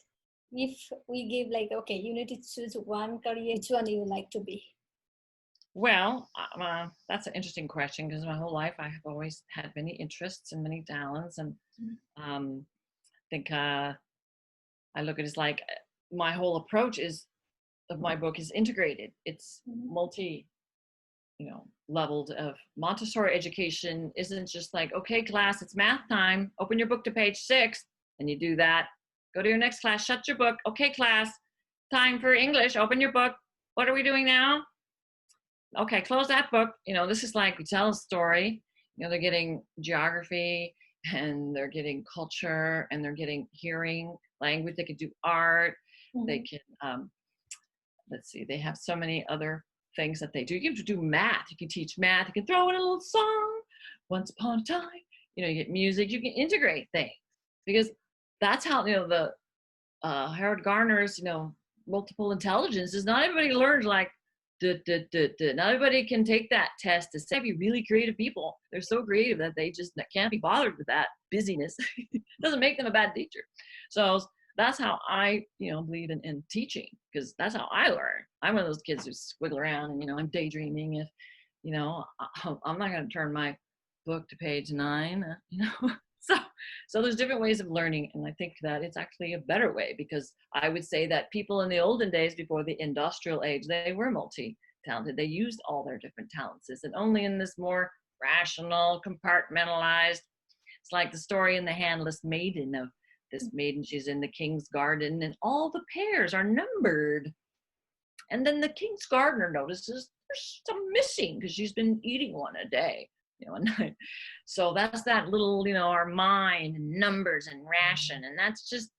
If we give okay, you need to choose one career, which one you would like to be? Well, that's an interesting question, because my whole life I have always had many interests and many talents. And I think I look at it as like my whole approach of my book is integrated. It's level of Montessori education isn't just like, okay, class, it's math time. Open your book to page 6, and you do that. Go to your next class, shut your book. Okay, class, time for English. Open your book. What are we doing now? Okay, close that book. This is like we tell a story. They're getting geography, and they're getting culture, and they're getting hearing, language. They can do art. Mm-hmm. They can, let's see, they have so many other things that they do. You have to do math. You can teach math. You can throw in a little song. Once upon a time, you get music. You can integrate things, because that's how the Howard Gardner's multiple intelligence is. Not everybody learns like not everybody can take that test to say, be really creative people. They're so creative that they just can't be bothered with that busyness. It doesn't make them a bad teacher. So that's how I, believe in teaching, because that's how I learn. I'm one of those kids who squiggle around and, I'm daydreaming. If, I'm not going to turn my book to page 9, So there's different ways of learning. And I think that it's actually a better way, because I would say that people in the olden days before the industrial age, they were multi-talented. They used all their different talents. And only in this more rational, compartmentalized, it's like the story in The Handless Maiden of this maiden. She's in the king's garden, and all the pears are numbered. And then the king's gardener notices there's some missing, because she's been eating one a day. So that's that little, our mind and numbers and ration. And that's just,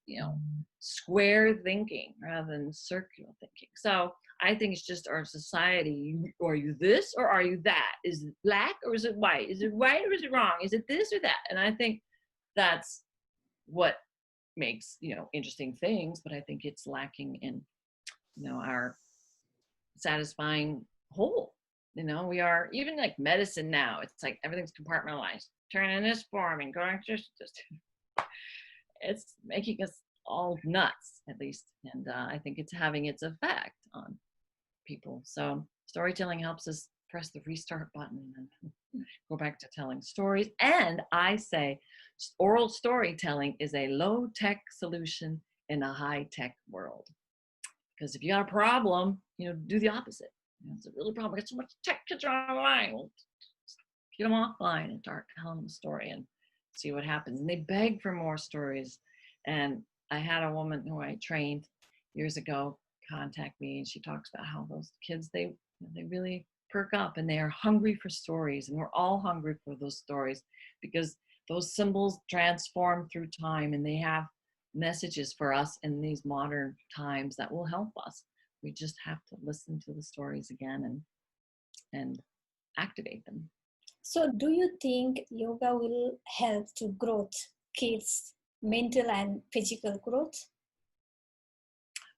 square thinking rather than circular thinking. So I think it's just our society. Are you this or are you that? Is it black or is it white? Is it right or is it wrong? Is it this or that? And I think that's what makes, interesting things. But I think it's lacking in, our satisfying whole. We are, even like medicine now, it's like everything's compartmentalized. Turn in this form and going just it's making us all nuts, at least. And I think it's having its effect on people. So storytelling helps us press the restart button and go back to telling stories. And I say oral storytelling is a low-tech solution in a high-tech world. Because if you got a problem, do the opposite. It's a really problem. I got so much tech kids are online. Well, get them offline and start telling them a story and see what happens. And they beg for more stories. And I had a woman who I trained years ago contact me, and she talks about how those kids, they really perk up and they are hungry for stories. And we're all hungry for those stories, because those symbols transform through time, and they have messages for us in these modern times that will help us. We just have to listen to the stories again and activate them. So do you think yoga will help to growth, kids' mental and physical growth?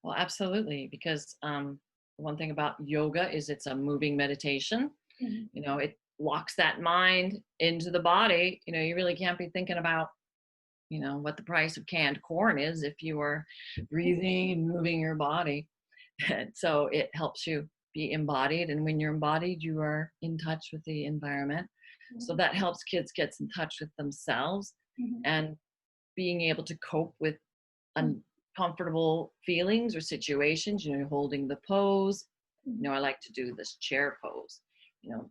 Well, absolutely. Because one thing about yoga is it's a moving meditation. Mm-hmm. It locks that mind into the body. You really can't be thinking about, what the price of canned corn is if you are breathing and moving your body. And so it helps you be embodied. And when you're embodied, you are in touch with the environment. Mm-hmm. So that helps kids get in touch with themselves, mm-hmm. and being able to cope with uncomfortable feelings or situations. Holding the pose. I like to do this chair pose,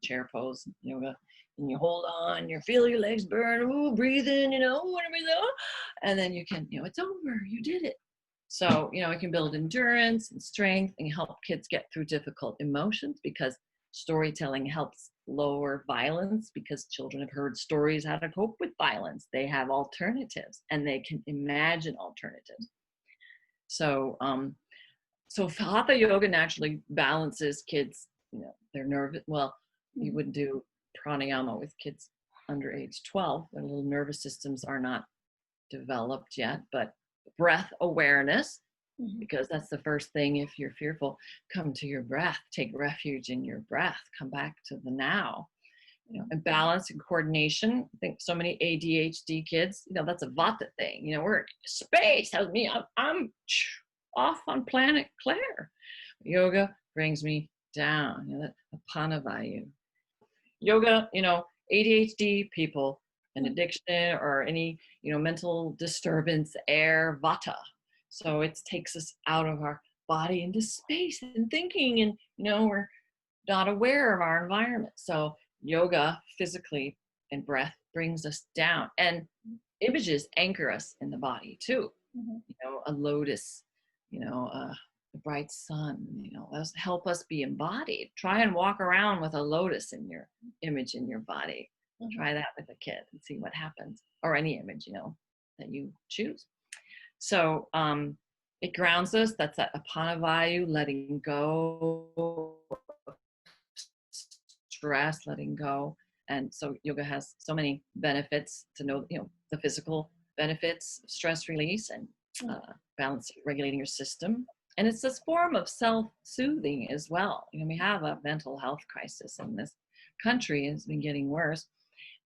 chair pose yoga. And you hold on, you feel your legs burn, ooh, breathe in, and then you can, it's over, you did it. So, it can build endurance and strength and help kids get through difficult emotions, because storytelling helps lower violence, because children have heard stories how to cope with violence. They have alternatives and they can imagine alternatives. So, Hatha yoga naturally balances kids, their nervous, well, you wouldn't do pranayama with kids under age 12. Their little nervous systems are not developed yet, but breath awareness, mm-hmm. because that's the first thing. If you're fearful, come to your breath, take refuge in your breath, come back to the now, and balance and coordination. I think so many ADHD kids, that's a vata thing. We're in space. Tells me I'm off on planet Claire. Yoga brings me down, that apana vayu. Yoga, ADHD people, an addiction or any, mental disturbance, air, vata. So it takes us out of our body into space and thinking, and, we're not aware of our environment. So yoga physically and breath brings us down, and images anchor us in the body too. You know, a lotus, you know, the bright sun, you know, those help us be embodied. Try and walk around with a lotus in your image in your body. Try that with a kid and see what happens, or any image, you know, that you choose. So it grounds us. That's that Apanavayu, letting go, stress, letting go. And so yoga has so many benefits to know, you know, the physical benefits, stress release, and balance, regulating your system. And it's this form of self-soothing as well. You know, we have a mental health crisis in this country. It's been getting worse.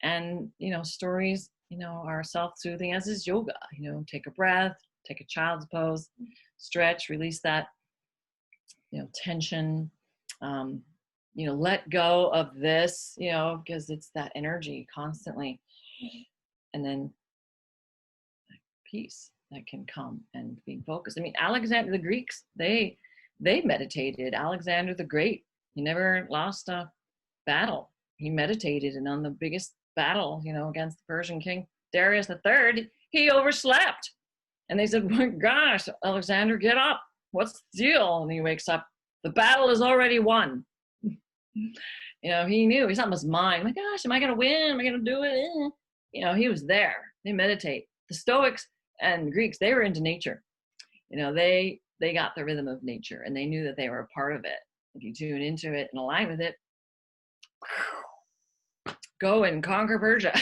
And, you know, stories, you know, are self-soothing, as is yoga. You know, take a breath, take a child's pose, stretch, release that, you know, tension, you know, let go of this, you know, because it's that energy constantly. And then peace that can come and being focused. I mean, Alexander, the Greeks, they meditated. Alexander the Great, he never lost a battle. He meditated, and on the biggest battle, you know, against the Persian king Darius III, he overslept. And they said, "My gosh, Alexander, get up. What's the deal?" And he wakes up. The battle is already won. You know, he knew. He's not in his mind. My gosh, am I going to win? Am I going to do it? You know, he was there. They meditate. The Stoics and Greeks, they were into nature. You know, they got the rhythm of nature, and they knew that they were a part of it. If you tune into it and align with it, go and conquer Persia.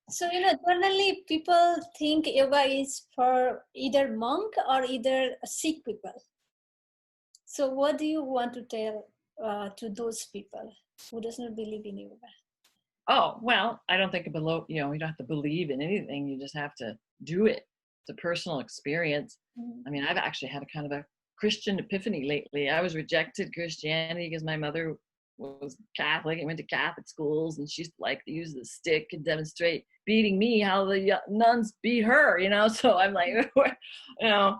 So, you know, generally people think yoga is for either monk or either Sikh people. So what do you want to tell to those people who does not believe in yoga? Oh, well, I don't think you don't have to believe in anything. You just have to do it. It's a personal experience. I mean, I've actually had a kind of a Christian epiphany lately. I was rejected Christianity because my mother was Catholic and went to Catholic schools, and she used to like to use the stick and demonstrate beating me how the nuns beat her, you know. So I'm like, you know,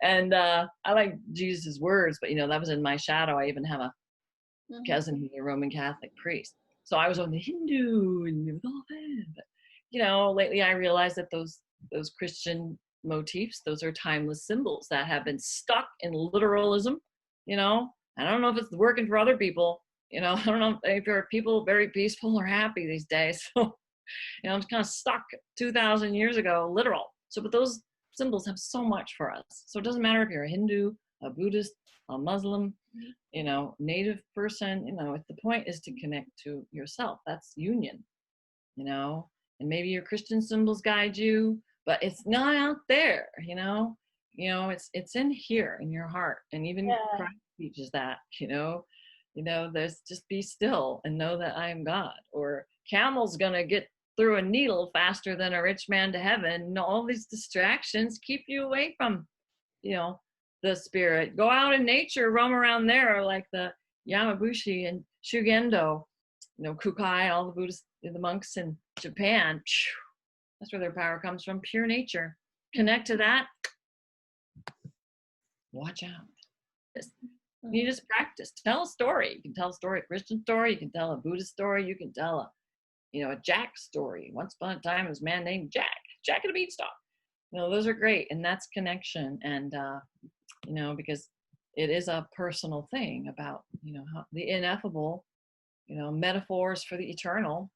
and I like Jesus's words, but you know, that was in my shadow. I even have a cousin who's a Roman Catholic priest, so I was on the Hindu and it was all bad. But you know, lately I realized that those Christian motifs, those are timeless symbols that have been stuck in literalism. You know, I don't know if it's working for other people. You know, I don't know if there are people very peaceful or happy these days. So, you know, I'm kind of stuck 2,000 years ago, literal. So, but those symbols have so much for us. So it doesn't matter if you're a Hindu, a Buddhist, a Muslim, you know, native person, you know, the point is to connect to yourself. That's union, you know, and maybe your Christian symbols guide you, but it's not out there, you know, it's in here in your heart. And even Christ teaches that, you know, there's just be still and know that I am God. Or camel's gonna get through a needle faster than a rich man to heaven. All these distractions keep you away from, you know, the spirit. Go out in nature, roam around there like the Yamabushi and Shugendo, you know, Kukai, all the Buddhists, the monks in Japan. That's where their power comes from, pure nature. Connect to that. Watch out. You just practice. Tell a story. You can tell a story, a Christian story. You can tell a Buddhist story. You can tell a Jack story. Once upon a time, there was a man named Jack at a beanstalk. You know, those are great. And that's connection. And, you know, because it is a personal thing about, you know, how the ineffable, you know, metaphors for the eternal.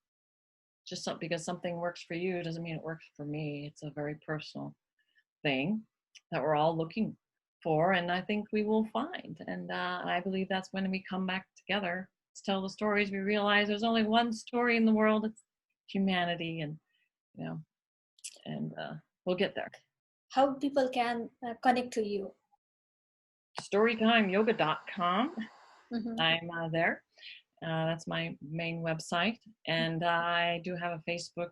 Just because something works for you doesn't mean it works for me. It's a very personal thing that we're all looking for, and I think we will find. And I believe that's when we come back together to tell the stories. We realize there's only one story in the world. It's humanity, and you know, and we'll get there. How people can connect to you? Storytimeyoga.com. I'm there. That's my main website, and I do have a Facebook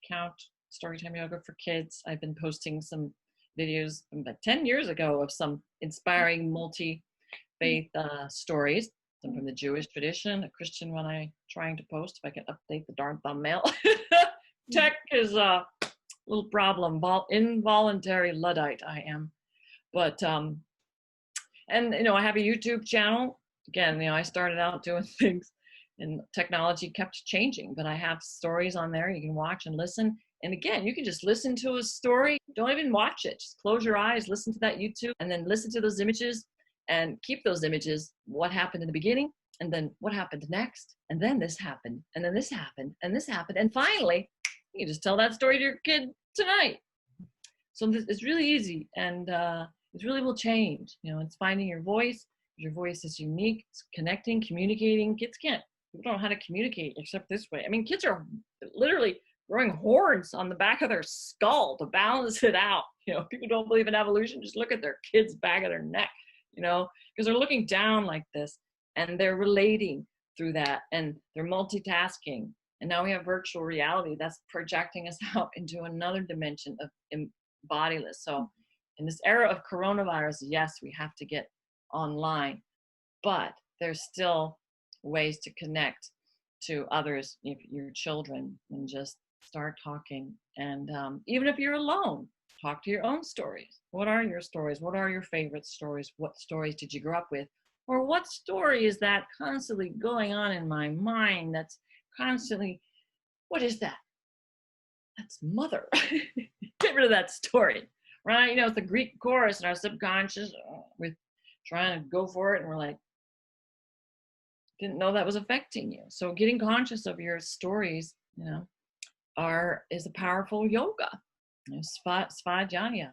account, Storytime Yoga for Kids. I've been posting some videos from about 10 years ago of some inspiring multi-faith stories. Some from the Jewish tradition, a Christian one I'm trying to post, if I can update the darn thumbnail. Tech is a little problem, involuntary Luddite I am. But, and you know, I have a YouTube channel, again, I started out doing things and technology kept changing, but I have stories on there you can watch and listen. And again, you can just listen to a story. Don't even watch it. Just close your eyes, listen to that YouTube, and then listen to those images and keep those images. What happened in the beginning, and then what happened next, and then this happened, and then this happened, and this happened. And finally, you can just tell that story to your kid tonight. So it's really easy, and it really will change. It's finding your voice. Your voice is unique. It's connecting, communicating. Kids can't. People don't know how to communicate except this way. I mean, kids are literally growing horns on the back of their skull to balance it out. People don't believe in evolution. Just look at their kids' back of their neck. Because they're looking down like this, and they're relating through that, and they're multitasking. And now we have virtual reality that's projecting us out into another dimension of bodiless. So in this era of coronavirus, yes, we have to get online, but there's still ways to connect to others, your children, and just start talking. And even if you're alone, talk to your own stories. What are your stories? What are your favorite stories? What stories did you grow up with? Or what story is that constantly going on in my mind that's constantly, what is that? That's mother. Get rid of that story, right? It's the Greek chorus in our subconscious. We're trying to go for it, and we're like, didn't know that was affecting you. So getting conscious of your stories, is a powerful yoga, svadhyaya,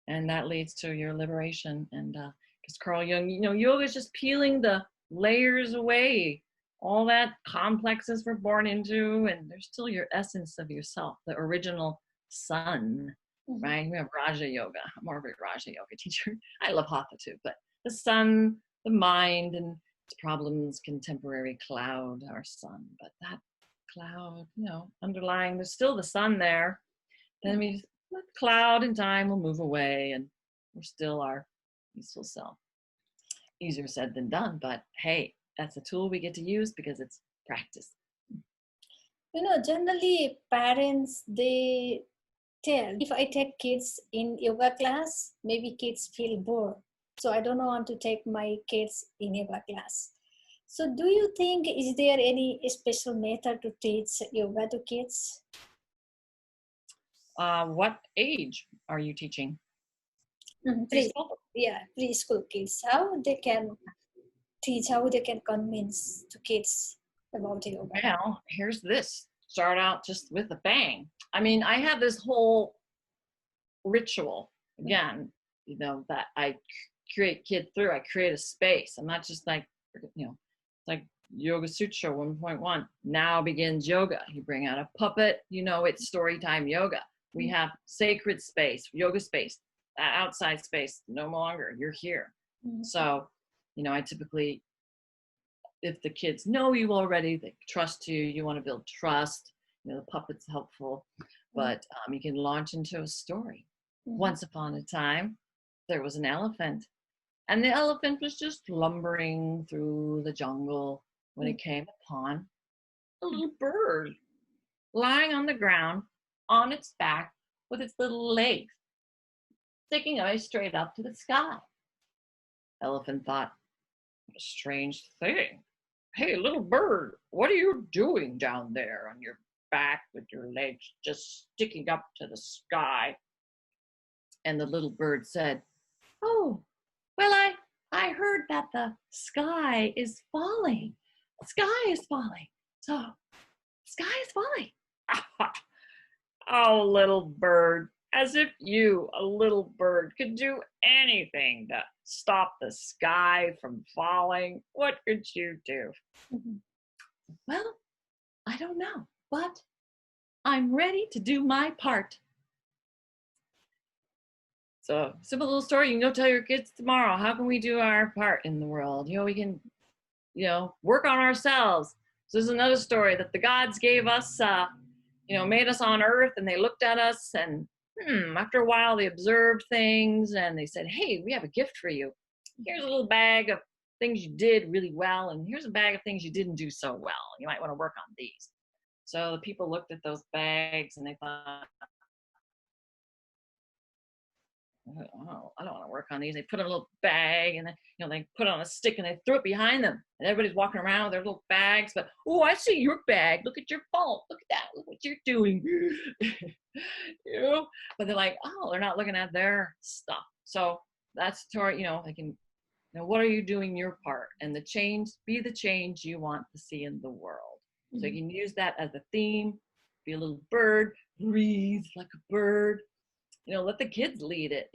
and that leads to your liberation. And because Carl Jung, yoga is just peeling the layers away, all that complexes we're born into, and there's still your essence of yourself, the original sun, right? We have Raja Yoga. I'm more of a Raja Yoga teacher. I love Hatha too, but the sun, the mind, and its problems can temporarily cloud our sun, but that cloud, underlying, there's still the sun there. Then we let the cloud in time will move away, and we're still our peaceful self. Easier said than done, but hey, that's a tool we get to use because it's practice. Generally parents, they tell, if I take kids in yoga class, maybe kids feel bored. So I don't want to take my kids in yoga class. So do you think, is there any special method to teach yoga to kids? What age are you teaching? Preschool. Yeah, preschool kids. How they can teach, how they can convince to kids about yoga? Well, here's this. Start out just with a bang. I mean, I have this whole ritual, again, that I create kid through. I create a space. I'm not just like, like Yoga Sutra 1.1. Now begins yoga. You bring out a puppet, it's story time yoga. We have sacred space, yoga space, outside space, no longer. You're here. So, I typically, if the kids know you already, they trust you, you want to build trust, the puppet's helpful, but you can launch into a story. Once upon a time, there was an elephant, and the elephant was just lumbering through the jungle when it came upon a little bird lying on the ground on its back with its little legs sticking out straight up to the sky. Elephant thought, what a strange thing. Hey, little bird, what are you doing down there on your back with your legs just sticking up to the sky? And the little bird said, oh, well, I heard that the sky is falling. The sky is falling. So, the sky is falling. Oh, little bird, as if you, a little bird, could do anything to stop the sky from falling. What could you do? Well, I don't know, but I'm ready to do my part. So, simple little story. You can go tell your kids tomorrow, how can we do our part in the world? We can, work on ourselves. So there's another story that the gods gave us, made us on earth, and they looked at us, and after a while they observed things, and they said, hey, we have a gift for you. Here's a little bag of things you did really well, and here's a bag of things you didn't do so well. You might want to work on these. So the people looked at those bags, and they thought, Oh, I don't want to work on these. They put in a little bag and then, they put it on a stick and they threw it behind them. And everybody's walking around with their little bags. But, oh, I see your bag. Look at your phone. Look at that. Look what you're doing. But they're like, oh, they're not looking at their stuff. So that's toward, they can, what are you doing your part? And be the change you want to see in the world. Mm-hmm. So you can use that as a theme. Be a little bird. Breathe like a bird. Let the kids lead it.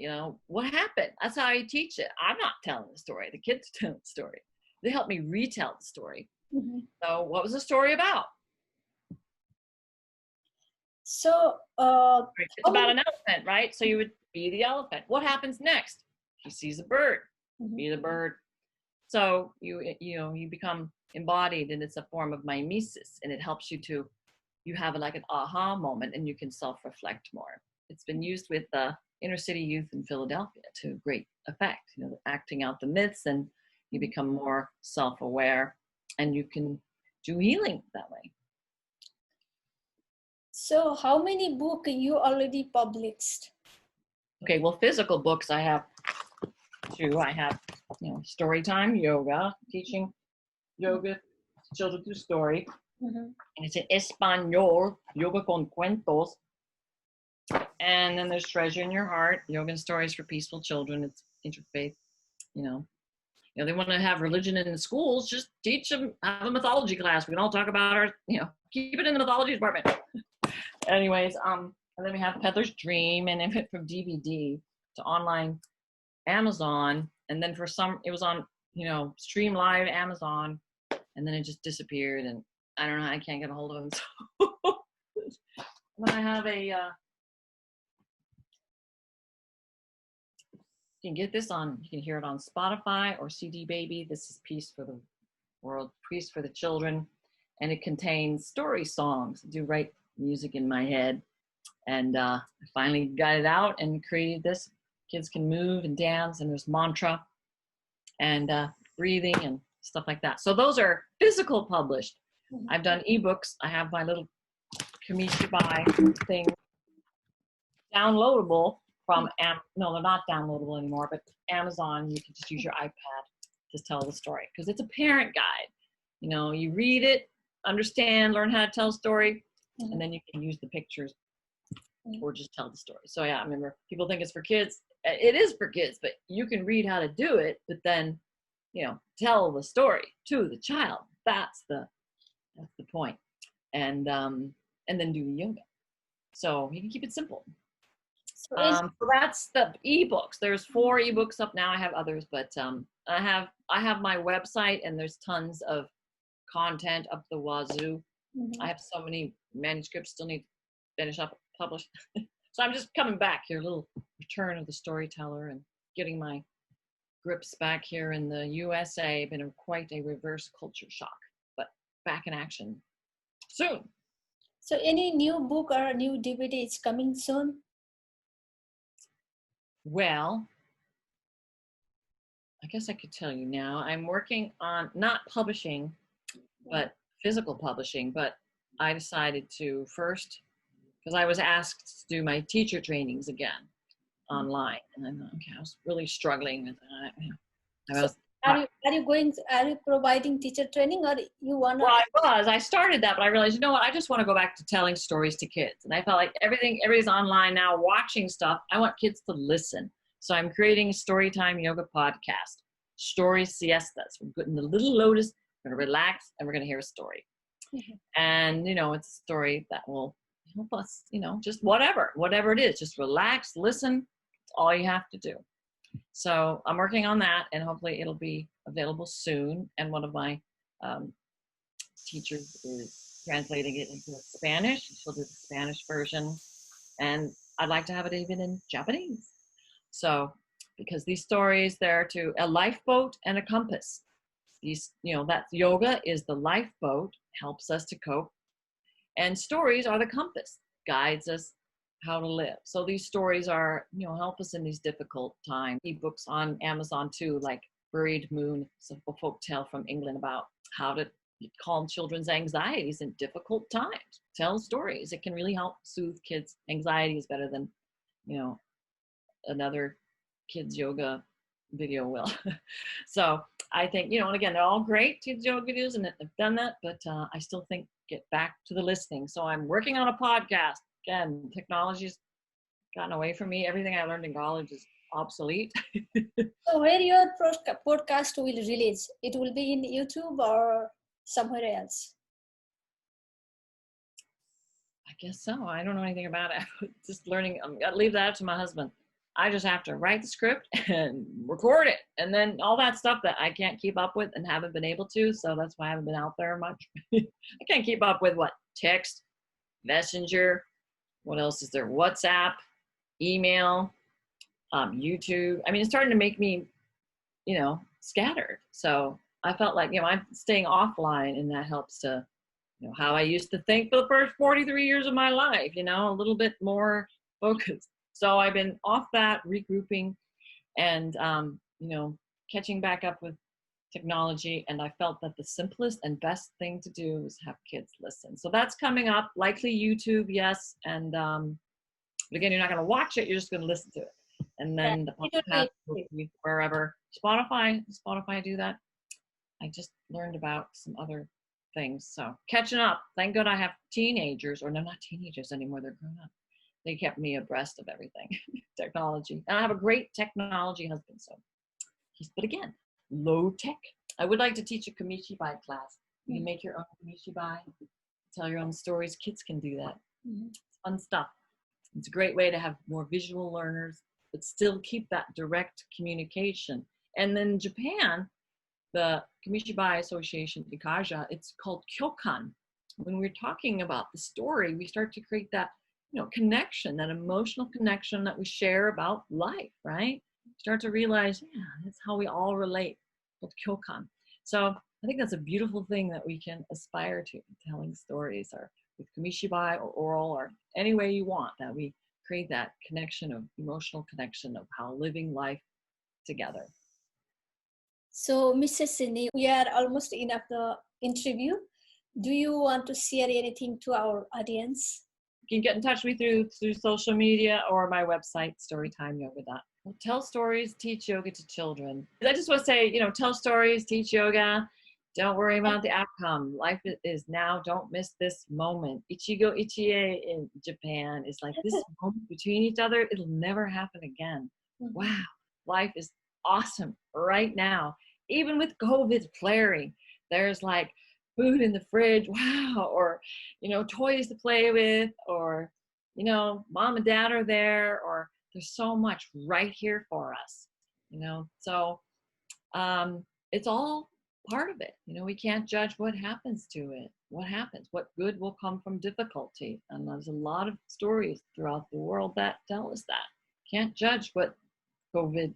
What happened? That's how I teach it. I'm not telling the story. The kids tell the story. They help me retell the story. Mm-hmm. So what was the story about? So it's about an elephant, right? So you would be the elephant. What happens next? He sees a bird. Mm-hmm. Be the bird. So you become embodied, and it's a form of mimesis, and it helps you have like an aha moment, and you can self-reflect more. It's been used with inner city youth in Philadelphia to great effect, acting out the myths, and you become more self-aware, and you can do healing that way. So how many books you already published? Okay, well, physical books I have 2. I have, Storytime Yoga, teaching yoga to children through story. Mm-hmm. And it's in Espanol, Yoga con Cuentos. And then there's Treasure in Your Heart, Yoga and Stories for Peaceful Children. It's interfaith, they want to have religion in the schools, just teach them, have a mythology class. We can all talk about our, keep it in the mythology department. Anyways, and then we have Peddler's Dream, and it went from DVD to online Amazon. And then it was on, Stream Live Amazon, and then it just disappeared. And I don't know, I can't get a hold of them. So then I have you can get this you can hear it on Spotify or CD Baby. This is Peace for the World, Peace for the Children. And it contains story songs. I do write music in my head. And I finally got it out and created this. Kids can move and dance, and there's mantra and breathing and stuff like that. So those are physical published. Mm-hmm. I've done ebooks. I have my little Kamishibai thing downloadable from no, they're not downloadable anymore, but Amazon. You can just use your iPad to tell the story, because it's a parent guide. You read it, understand, learn how to tell a story, mm-hmm. and then you can use the pictures or just tell the story. So yeah, I remember people think it's for kids. It is for kids, but you can read how to do it, but then, tell the story to the child. That's the point. And then do the yoga. So you can keep it simple. So that's the ebooks. There's 4 ebooks up now. I have others, but I have my website, and there's tons of content up the wazoo. Mm-hmm. I have so many manuscripts still need to finish up, publish. So I'm just coming back here, a little return of the storyteller, and getting my grips back here in the USA. Been quite a reverse culture shock, but back in action soon. So any new book or a new DVD is coming soon? Well, I guess I could tell you now. I'm working on not publishing, but physical publishing. But I decided to first, because I was asked to do my teacher trainings again online, and I thought, okay, I was really struggling with that. Are you providing teacher training, or you want to? Well, I started that, but I realized, I just want to go back to telling stories to kids. And I felt like everybody's online now watching stuff. I want kids to listen. So I'm creating a Storytime Yoga podcast, Story Siestas. We're putting the little lotus, we're going to relax, and we're going to hear a story. Mm-hmm. And, it's a story that will help us, just whatever it is, just relax, listen. It's all you have to do. So I'm working on that, and hopefully it'll be available soon. And one of my teachers is translating it into Spanish. She'll do the Spanish version, and I'd like to have it even in Japanese. So, because these stories, they're to a lifeboat and a compass. These, that yoga is the lifeboat, helps us to cope, and stories are the compass, guides us how to live. So these stories are, help us in these difficult times. Ebooks on Amazon too, like Buried Moon, it's a folk tale from England about how to calm children's anxieties in difficult times. Tell stories. It can really help soothe kids' anxieties better than, another kids yoga video will. So I think, and again, they're all great kids yoga videos and I've done that, but I still think get back to the listening. So I'm working on a podcast. Again, technology's gotten away from me. Everything I learned in college is obsolete. So where your podcast will release? It will be in YouTube or somewhere else? I guess so. I don't know anything about it. Just learning. I'm got to leave that to my husband. I just have to write the script and record it. And then all that stuff that I can't keep up with and haven't been able to. So that's why I haven't been out there much. I can't keep up with what? Text, Messenger. What else is there? WhatsApp, email, YouTube. I mean, it's starting to make me, scattered. So I felt like, I'm staying offline, and that helps to, how I used to think for the first 43 years of my life, a little bit more focused. So I've been off that, regrouping, and, catching back up with technology. And I felt that the simplest and best thing to do is have kids listen. So that's coming up, likely YouTube, yes. And but again, you're not going to watch it. You're just going to listen to it. And then the podcast will be wherever. Spotify do that. I just learned about some other things. So catching up. Thank God I have teenagers, or no, not teenagers anymore. They're grown up. They kept me abreast of everything, technology. And I have a great technology husband. So but again, low tech. I would like to teach a kamishibai class. You can make your own kamishibai, tell your own stories. Kids can do that. It's fun stuff. It's a great way to have more visual learners, but still keep that direct communication. And then Japan, the Kamishibai Association, Ikaja, it's called kyokan. When we're talking about the story, we start to create that, connection, that emotional connection that we share about life, right? Start to realize, that's how we all relate with kyokan. So I think that's a beautiful thing that we can aspire to, telling stories, or with kamishibai or oral, or any way you want, that we create that connection of emotional connection of how living life together. So, Mrs. Sydney, we are almost in of the interview. Do you want to share anything to our audience? You can get in touch with me through social media or my website, storytimeyoga.com. Tell stories, teach yoga to children. I just want to say, tell stories, teach yoga. Don't worry about the outcome. Life is now. Don't miss this moment. Ichigo Ichie in Japan is like this moment between each other. It'll never happen again. Wow. Life is awesome right now. Even with COVID flaring, there's like food in the fridge. Wow. Or, toys to play with, or, mom and dad are there, or there's so much right here for us, So it's all part of it. We can't judge what happens to it. What good will come from difficulty. And there's a lot of stories throughout the world that tell us that. Can't judge what COVID,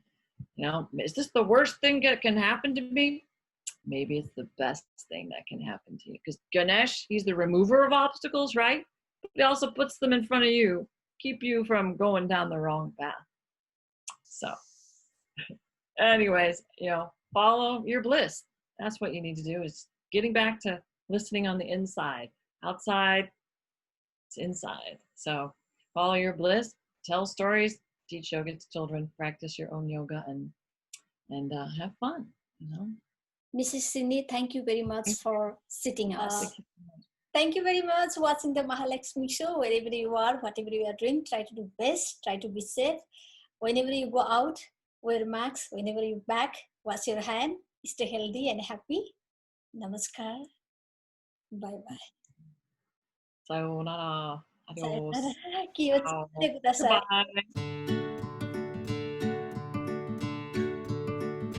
is this the worst thing that can happen to me? Maybe it's the best thing that can happen to you. Because Ganesh, he's the remover of obstacles, right? But he also puts them in front of you, keep you from going down the wrong path. So anyways, follow your bliss. That's what you need to do, is getting back to listening on the inside. Outside, it's inside. So follow your bliss, tell stories, teach yoga to children, practice your own yoga, and have fun, Mrs. Sydney, thank you very much for sitting us. Thank you very much for watching the Mahalaxmi show. Wherever you are, whatever you are doing, try to do best, try to be safe. Whenever you go out, wear masks. Whenever you're back, wash your hand. Stay healthy and happy. Namaskar. Bye-bye. Sayonara. Adios. Sayonara. Goodbye.